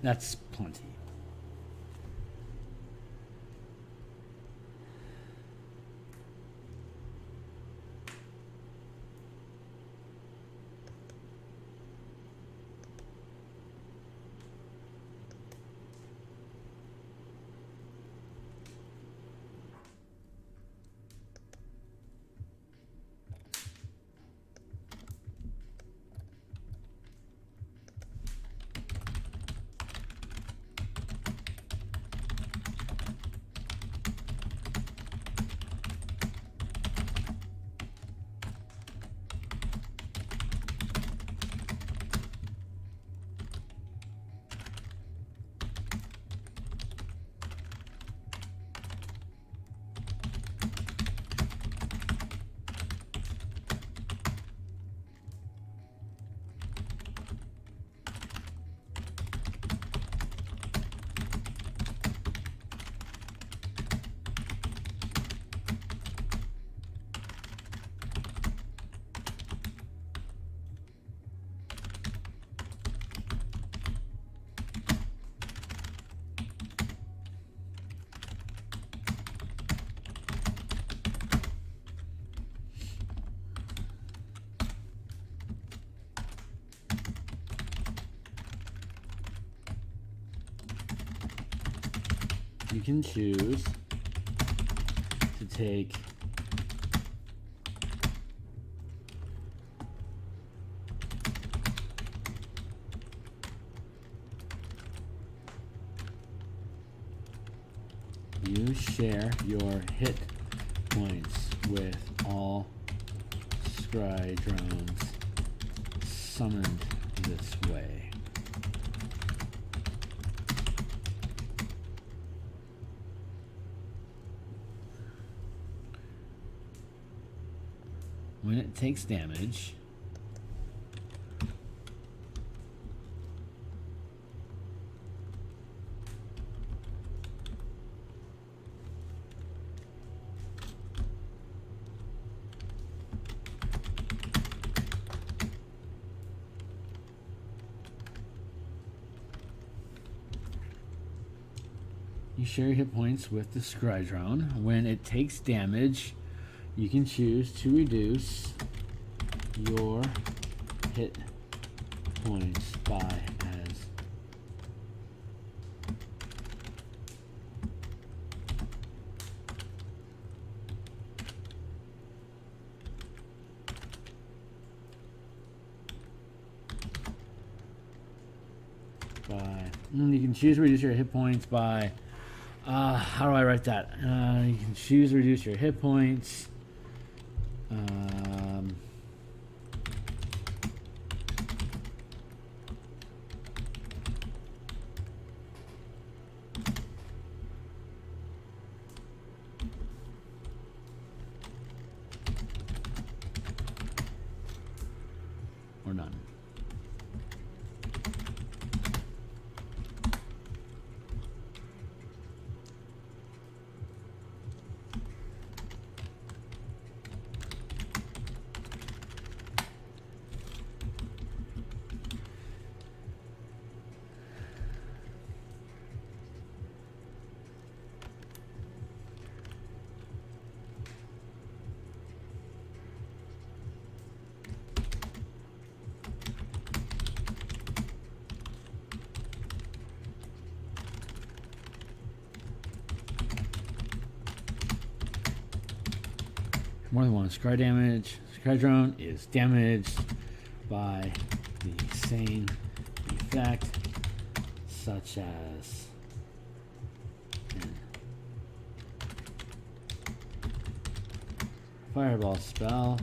That's plenty. You can choose to take you share your hit points with all Scry drones summoned this way. when it takes damage, you share your hit points with the Scry drone. When it takes damage, you can choose to reduce your hit points by as you can choose to reduce your hit points by how do I write that? You can choose to reduce your hit points. Or none. More than one Scry damage. Scry drone is damaged by the same effect, such as fireball spell.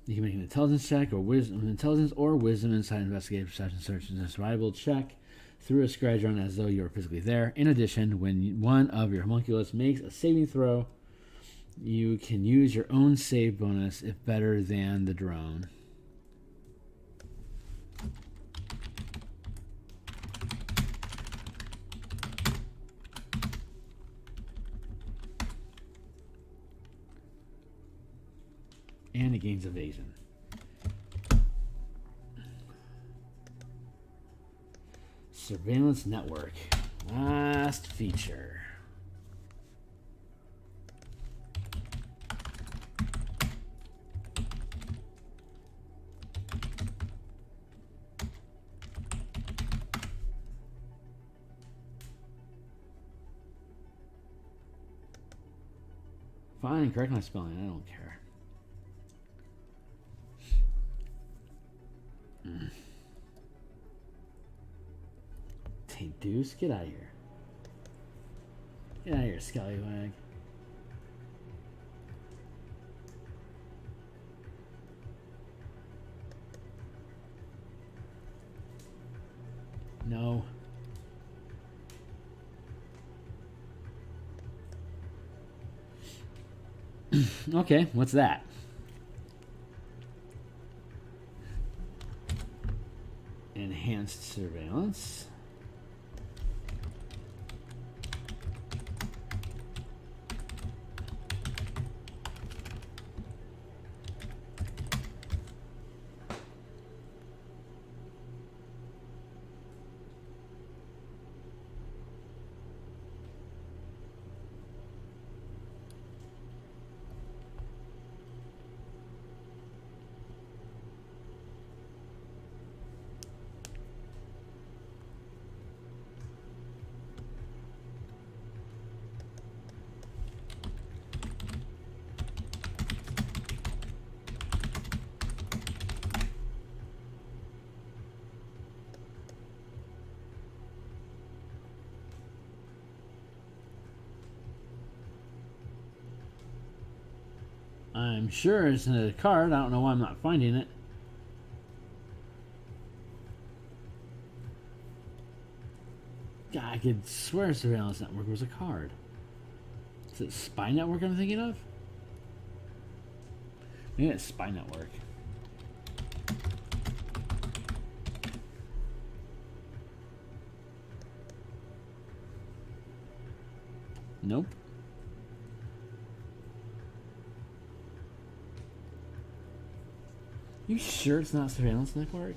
You can make an intelligence check or wisdom, insight, investigate, perception, search, and a survival check through a Scry drone as though you are physically there. In addition, when one of your homunculus makes a saving throw, you can use your own save bonus if better than the drone. And it gains evasion. Surveillance network. Last feature. Fine, correct my spelling. I don't care. Hey, Deuce, get out of here. Get out of here, scallywag. No. Okay, what's that? Enhanced surveillance. I'm sure it's in a card. I don't know why I'm not finding it. God, I could swear Surveillance Network was a card. Is it Spy Network I'm thinking of? Maybe it's Spy Network. Nope. You sure it's not Surveillance Network?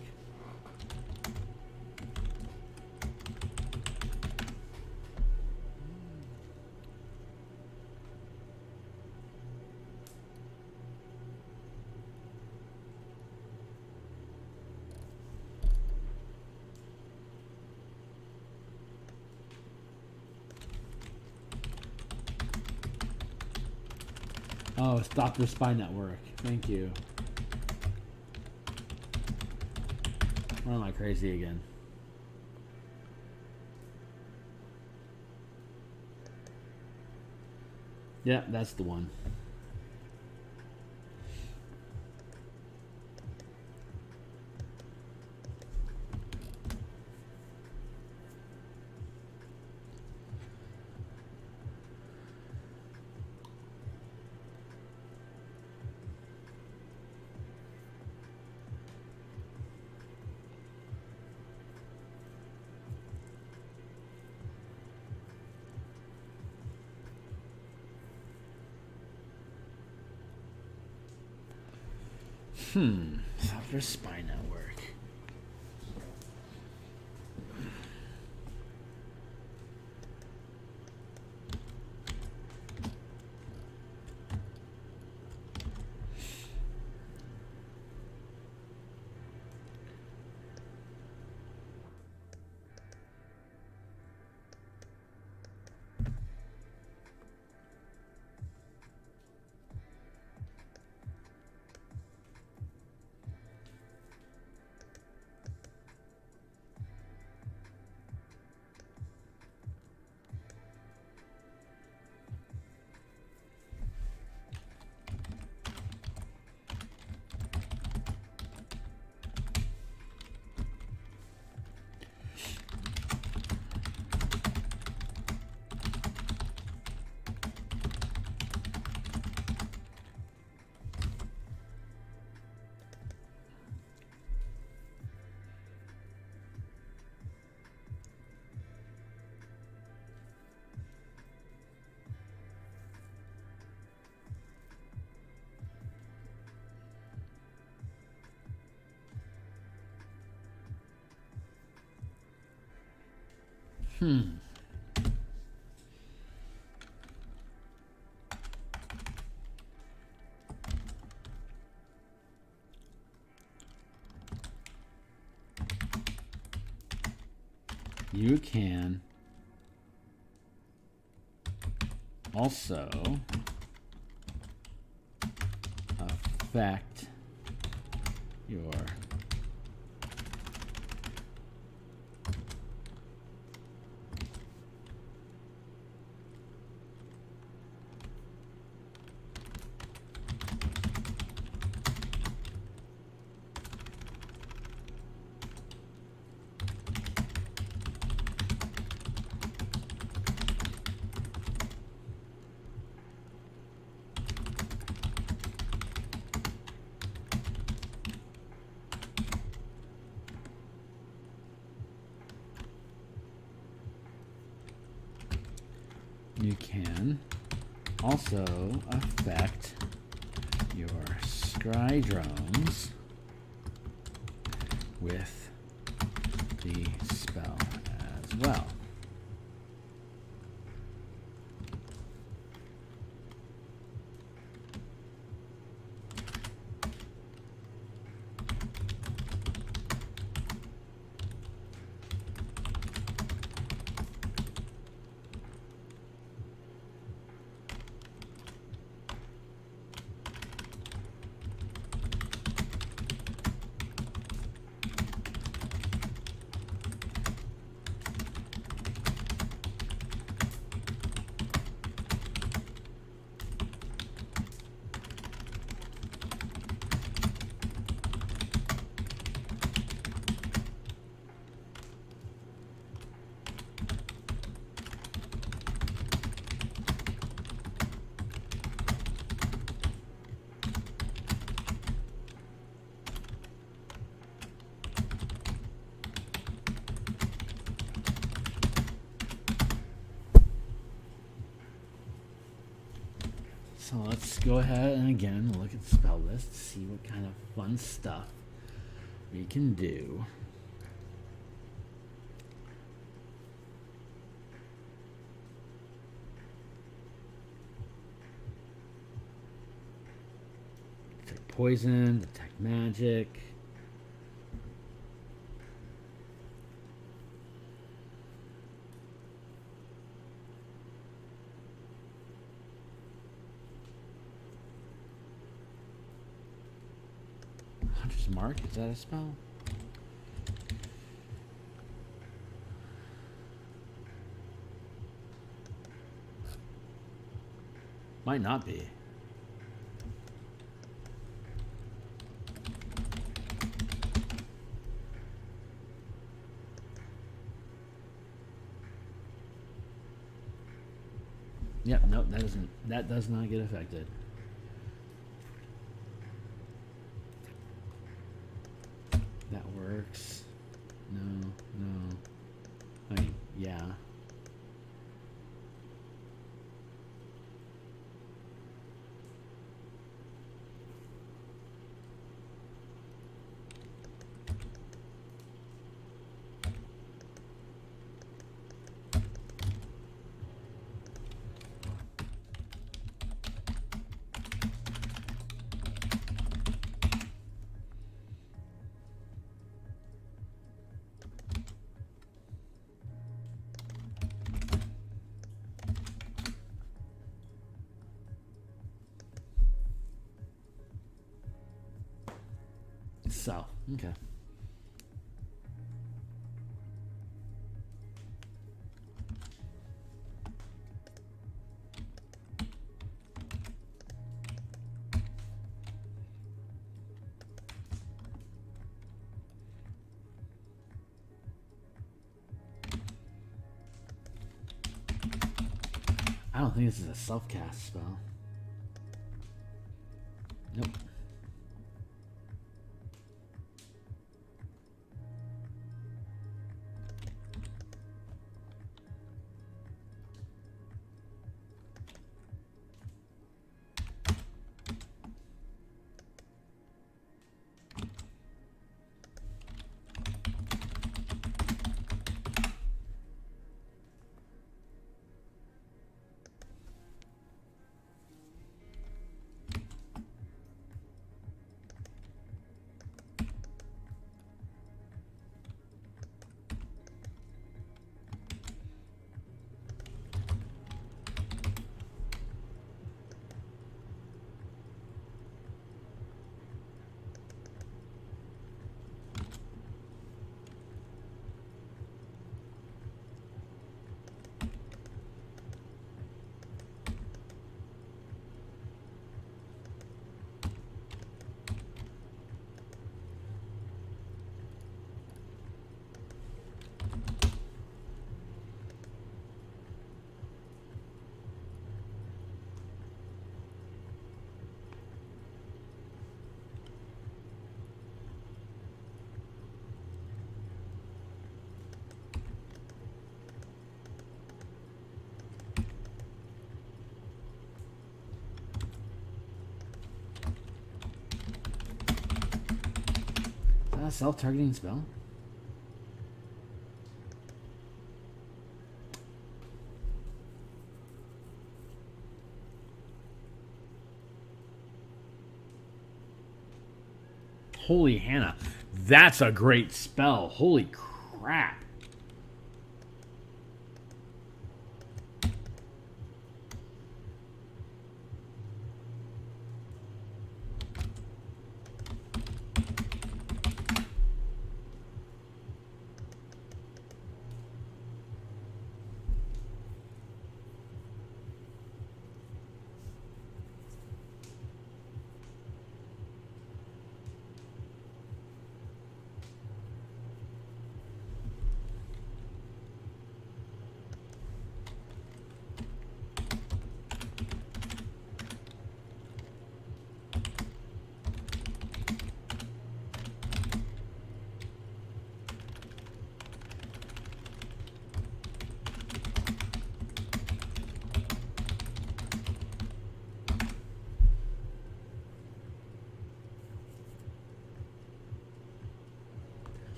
Oh, it's Dr. Spy Network. Thank you. Or am I crazy again? Yeah, that's the one. Software Spy Network. You can also affect your you can also affect your Scry drones with the spell as well. So let's go ahead and again look at the spell list, see what kind of fun stuff we can do. Detect poison, detect magic. Hunter's Mark, is that a spell? Might not be. Yep, nope, that does not get affected. That works. No. I mean, yeah. So, okay. I don't think this is a self-cast spell. Nope. Is that a self-targeting spell? Holy Hannah. That's a great spell. Holy crap.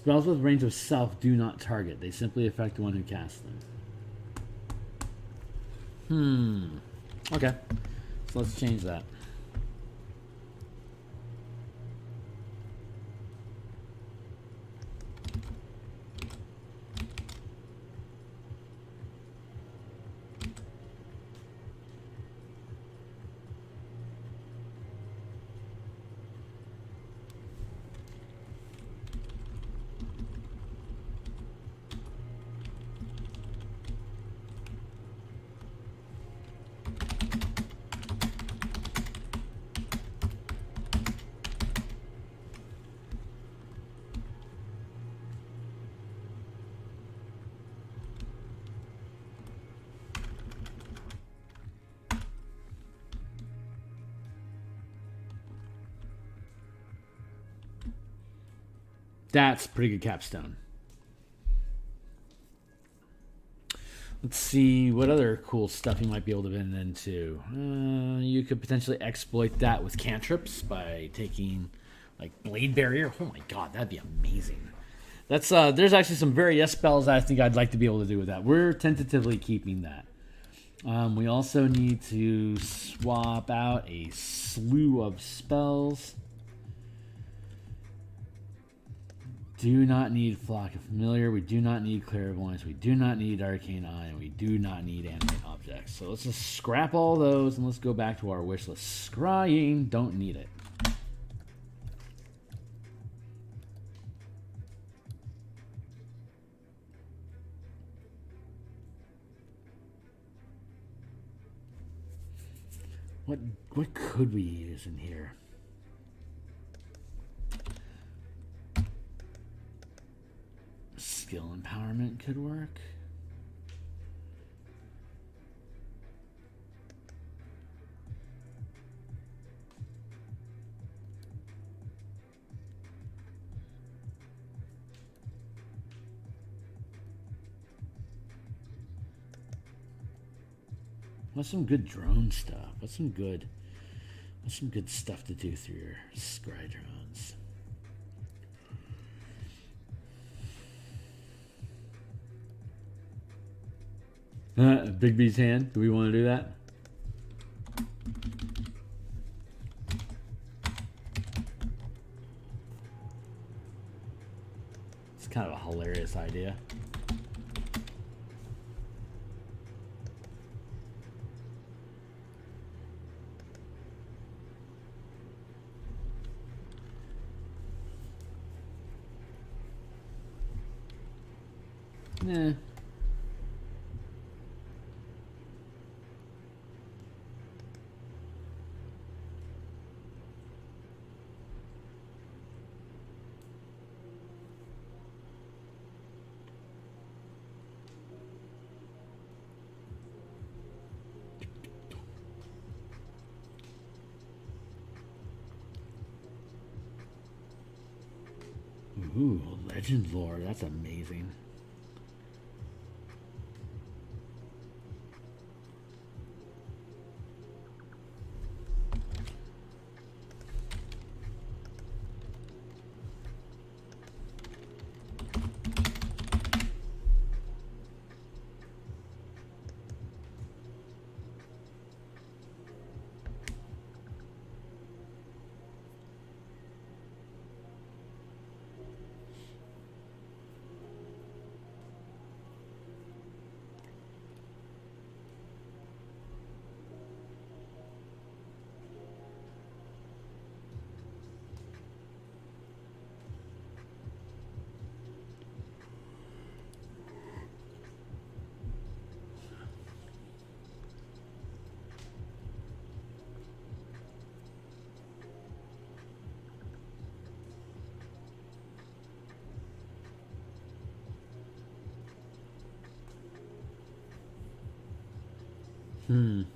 Spells with range of self do not target. They simply affect the one who casts them. Okay. So let's change that. That's pretty good capstone. Let's see what other cool stuff you might be able to bend into. You could potentially exploit that with cantrips by taking like Blade Barrier. Oh my god, that'd be amazing. That's there's actually some various spells I think I'd like to be able to do with that. We're tentatively keeping that. We also need to swap out a slew of spells. Do not need Flock of Familiar. We do not need Clairvoyance. We do not need Arcane Eye. And we do not need Animate Objects. So let's just scrap all those and let's go back to our wish list. Scrying, don't need it. What could we use in here? Skill empowerment could work. What's some good drone stuff? What's some good stuff to do through your Scry drones? Big B's hand. Do we want to do that? It's kind of a hilarious idea. Yeah. Ooh, legend lore. That's amazing.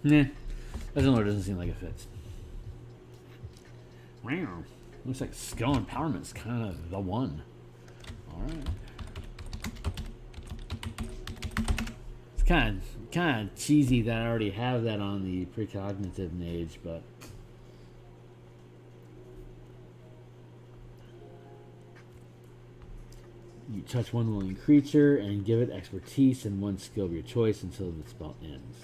Nah. Legend lore doesn't seem like it fits. Wow. Looks like skill empowerment's kind of the one. Alright. It's kind of cheesy that I already have that on the precognitive mage, but touch one willing creature and give it expertise and one skill of your choice until the spell ends.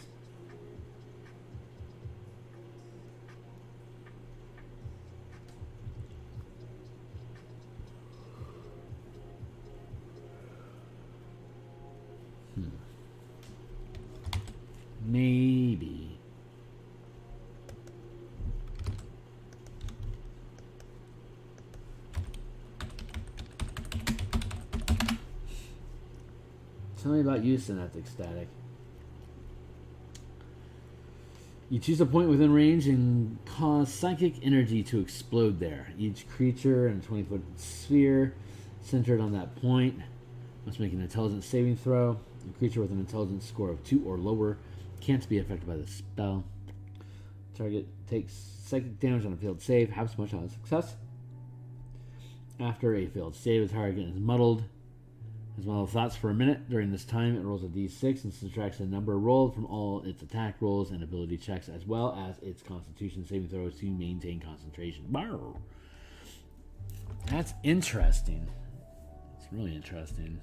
Maybe. Tell me about you, Synaptic Static. You choose a point within range and cause psychic energy to explode there. Each creature in a 20-foot sphere centered on that point must make an intelligence saving throw. A creature with an intelligence score of 2 or lower can't be affected by the spell. Target takes psychic damage on a failed save, half as much on a success. After a failed save, the target is muddled. Has muddled thoughts for a minute. During this time, it rolls a d6 and subtracts the number rolled from all its attack rolls and ability checks, as well as its Constitution saving throws to maintain concentration. Barrow. That's interesting. It's really interesting.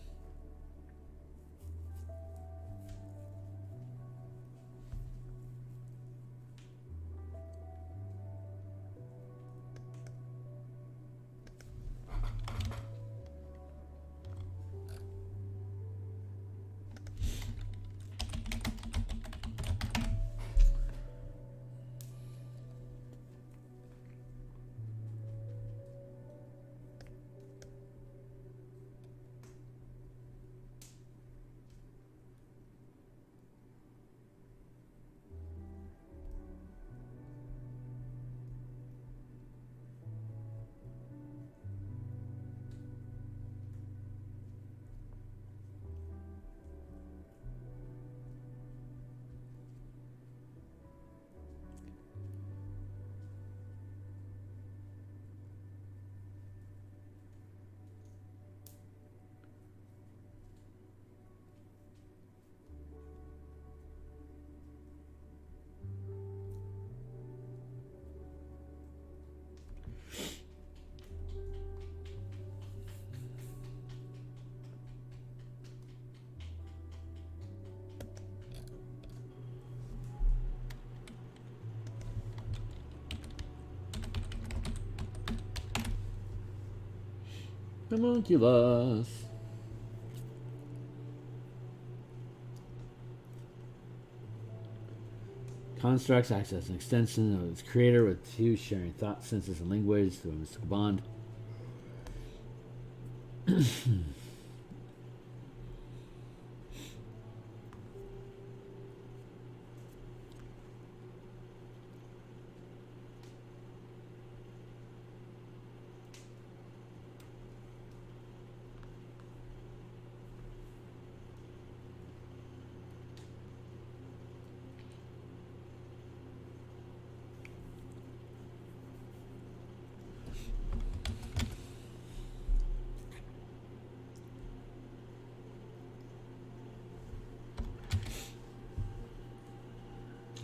Homunculus. Constructs acts as an extension of its creator, with two sharing thought, senses, and language through a mystical bond.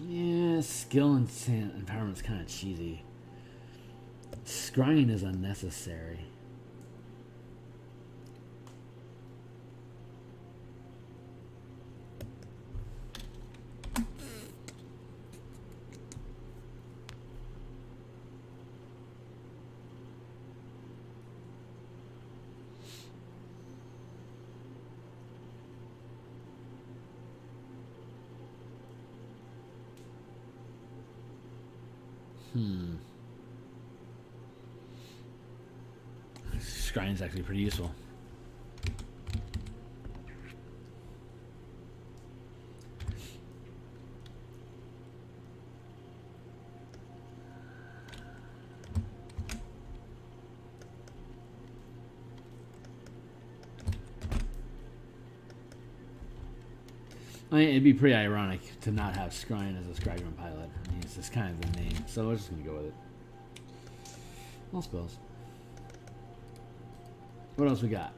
Yeah, skill and empowerment's kind of cheesy. Scrying is unnecessary. Scrying is actually pretty useful. I mean, it'd be pretty ironic to not have Scrying as a Scrygram pilot. I mean, it's just kind of the name, so we're just going to go with it. All spells. What else we got?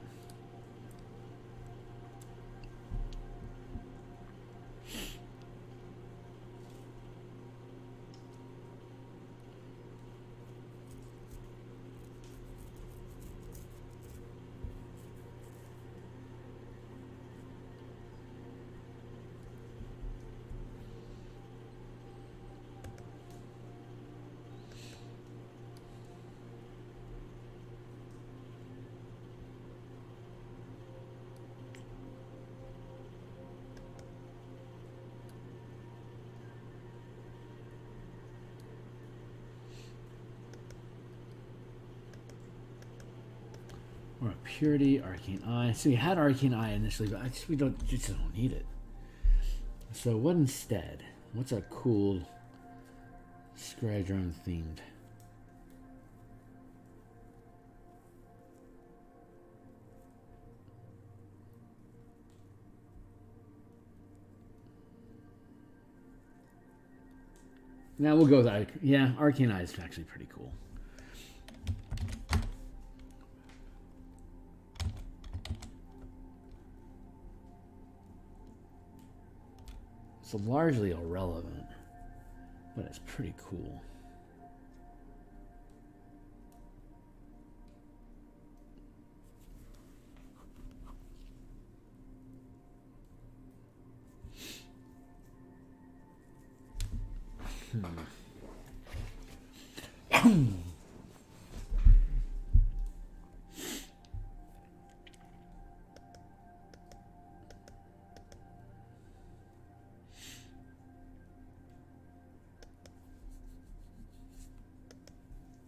Or a Purity, Arcane Eye. So we had Arcane Eye initially, but we just don't need it. So what instead? What's a cool Scry drone themed? Now we'll go with yeah, Arcane Eye is actually pretty cool. It's largely irrelevant, but it's pretty cool.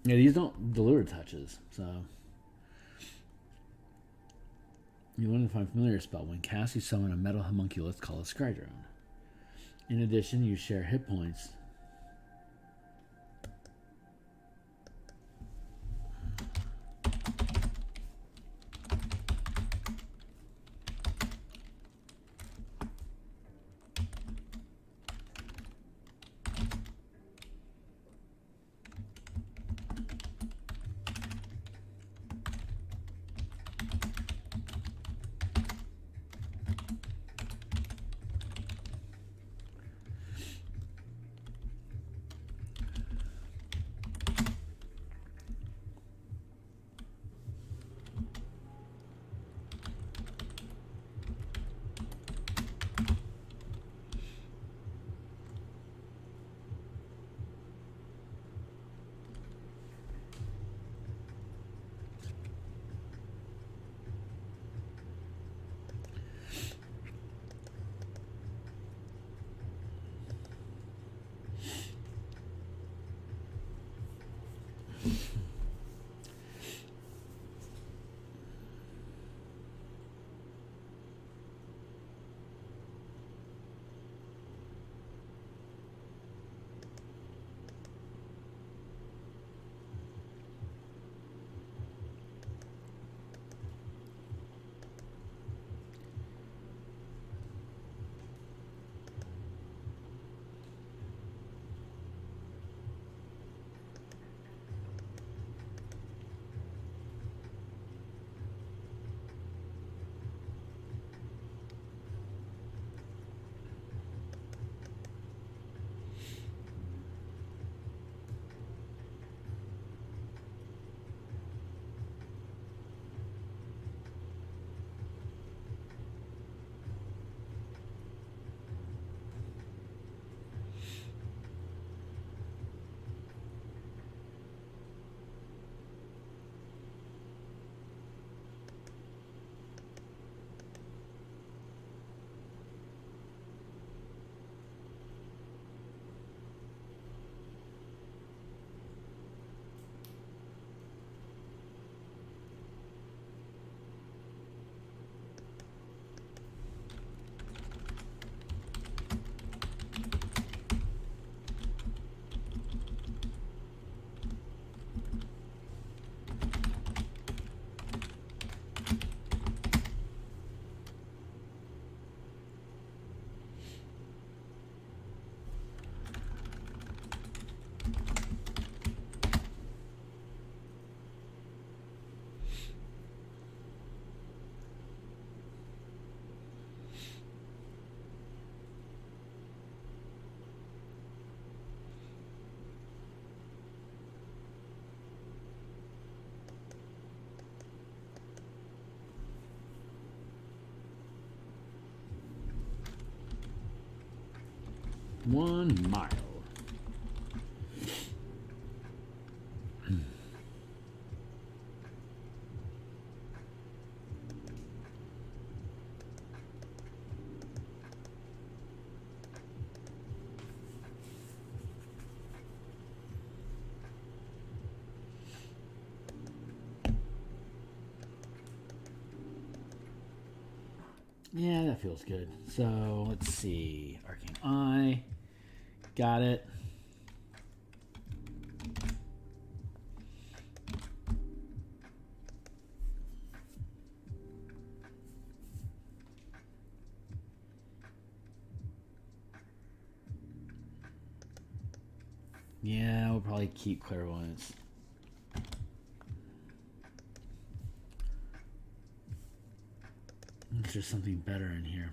Yeah, these don't deliver touches, so you want to find familiar spell. When cast, you summon a metal homunculus called a Scry drone. In addition, you share hit points. One mile. Yeah, that feels good. So let's see. Arcane Eye. Got it. Yeah, we'll probably keep clairvoyance. There's just something better in here.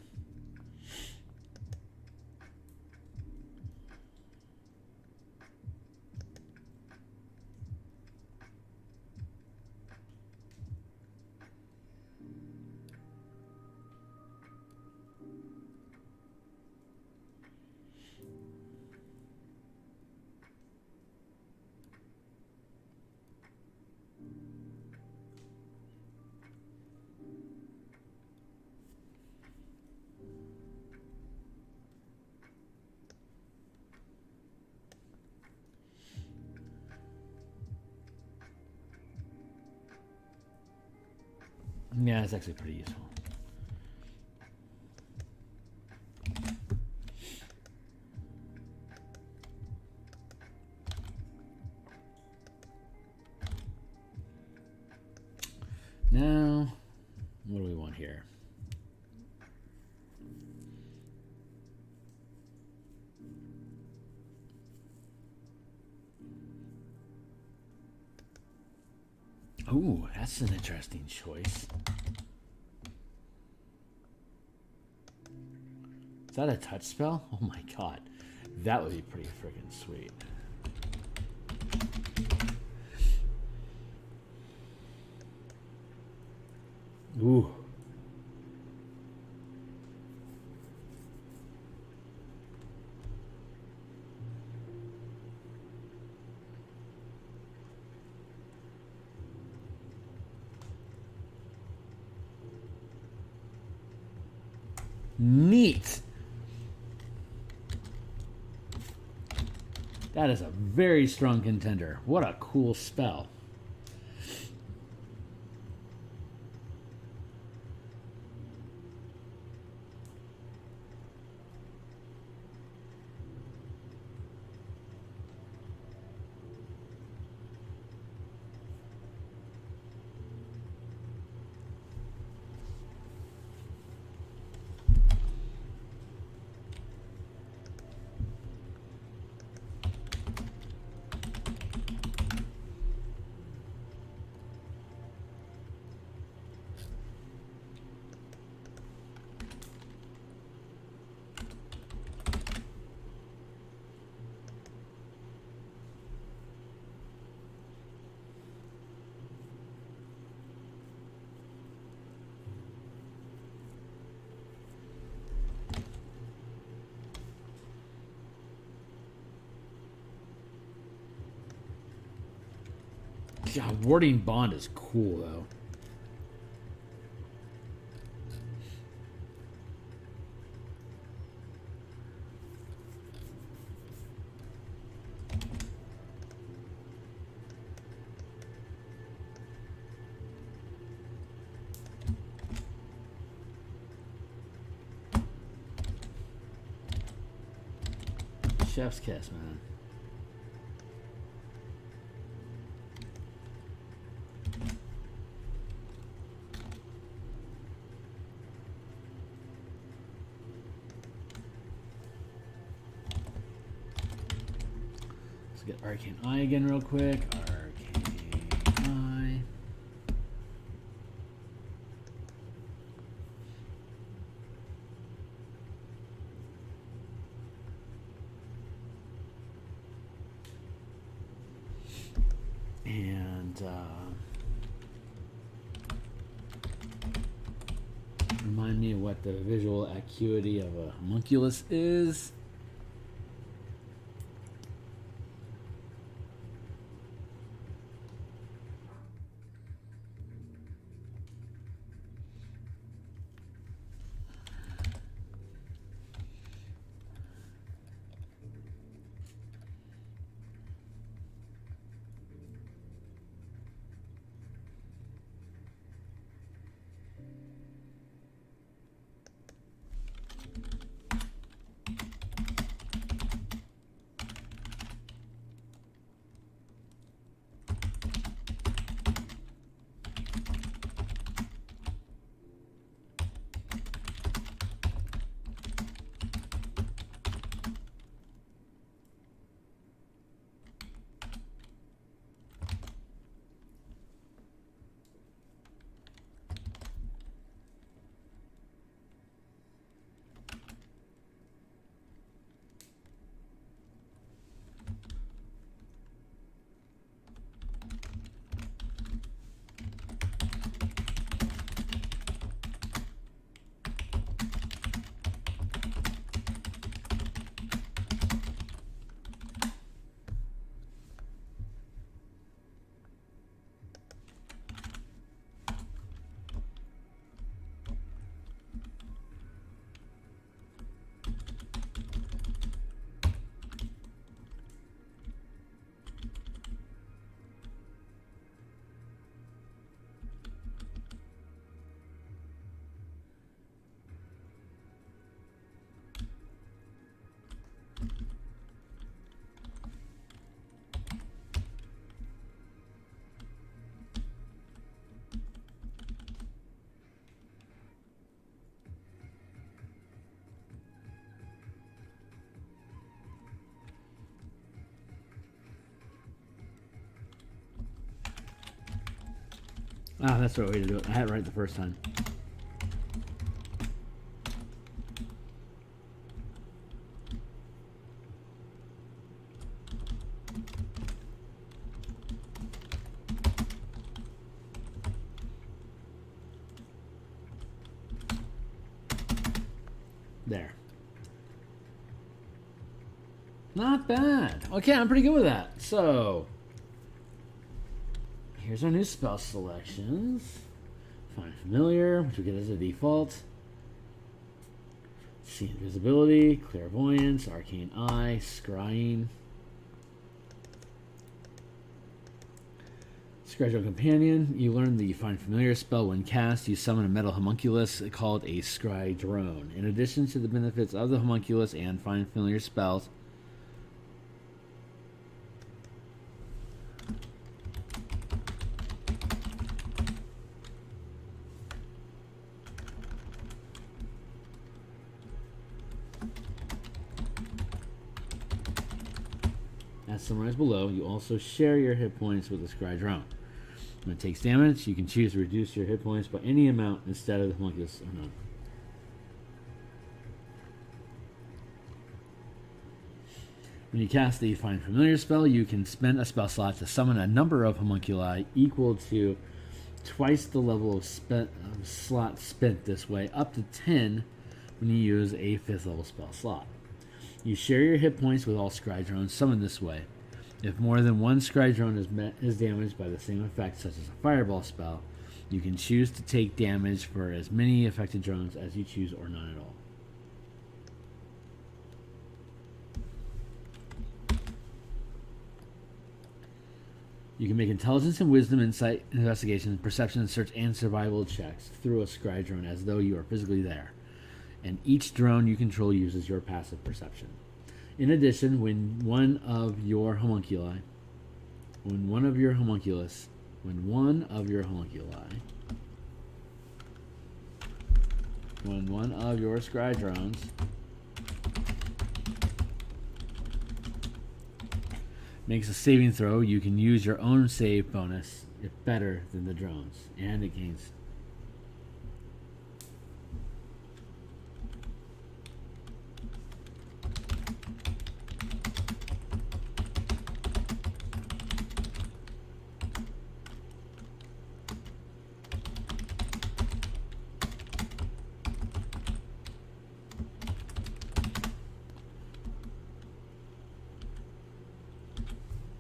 Yeah, it's actually pretty useful. Now, what do we want here? Ooh, that's an interesting choice. Is that a touch spell? Oh my god. That would be pretty freaking sweet. Ooh. Neat. That is a very strong contender. What a cool spell. Yeah, Warding Bond is cool, though. Chef's kiss, man. Let's get Arcane Eye again real quick. Arcane Eye. And remind me of what the visual acuity of a homunculus is. Ah, that's the right way to do it. I had it right the first time. There. Not bad. Okay, I'm pretty good with that. So, here's our new spell selections. Find Familiar, which we get as a default. See Invisibility, Clairvoyance, Arcane Eye, Scrying. Scry Companion, you learn the Find Familiar spell. When cast, you summon a metal homunculus called a Scry Drone. In addition to the benefits of the homunculus and Find Familiar spells, as summarized below, you also share your hit points with the Scry Drone. When it takes damage, you can choose to reduce your hit points by any amount instead of the homunculus or none. When you cast the Find Familiar spell, you can spend a spell slot to summon a number of homunculi equal to twice the level of slot spent this way, up to 10 when you use a 5th level spell slot. You share your hit points with all Scry Drones summoned this way. If more than one Scry Drone is damaged by the same effect, such as a Fireball spell, you can choose to take damage for as many affected drones as you choose or none at all. You can make intelligence and wisdom, insight, investigation, perception, search, and survival checks through a Scry Drone as though you are physically there. And each drone you control uses your passive perception. In addition, when one of your homunculi when one of your Scry Drones makes a saving throw, you can use your own save bonus if better than the drones, and it gains.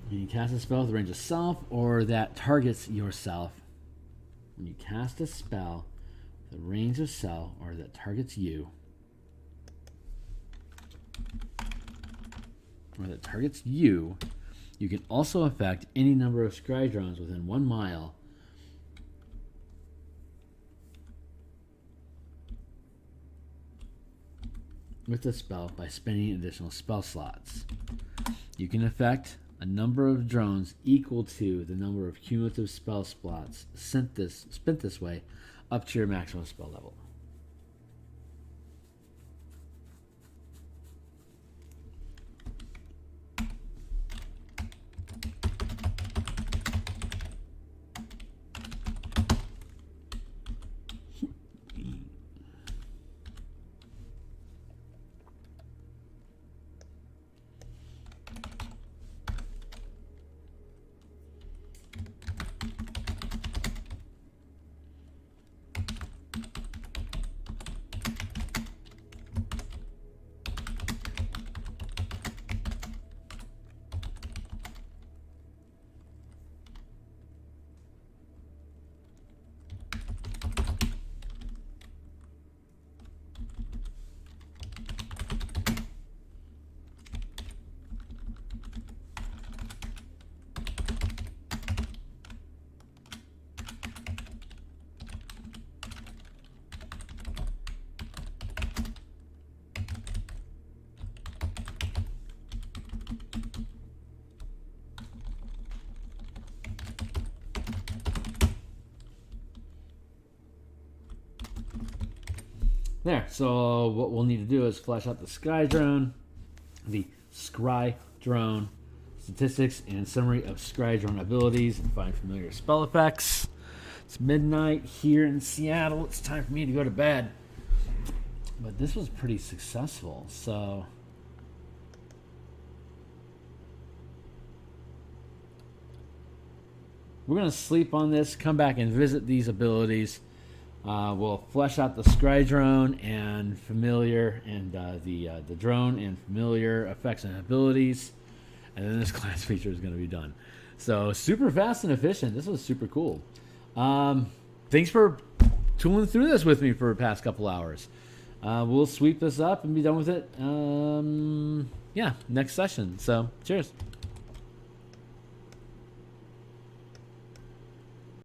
When you cast a spell with the range of self or that targets yourself. When you cast a spell with the range of self or that targets you. You can also affect any number of Scry Drones within 1 mile with the spell by spending additional spell slots. You can affect a number of drones equal to the number of cumulative spell slots spent this way up to your maximum spell level. There, so what we'll need to do is flesh out the Scry Drone, the Scry Drone statistics and summary of Scry Drone abilities, and find familiar spell effects. It's midnight here in Seattle. It's time for me to go to bed. But this was pretty successful, so... we're going to sleep on this, come back and visit these abilities. We'll flesh out the Scry drone and familiar, and the drone and familiar effects and abilities. And then this class feature is going to be done. So super fast and efficient. This was super cool. Thanks for tooling through this with me for the past couple hours. We'll sweep this up and be done with it. Yeah, next session. So cheers.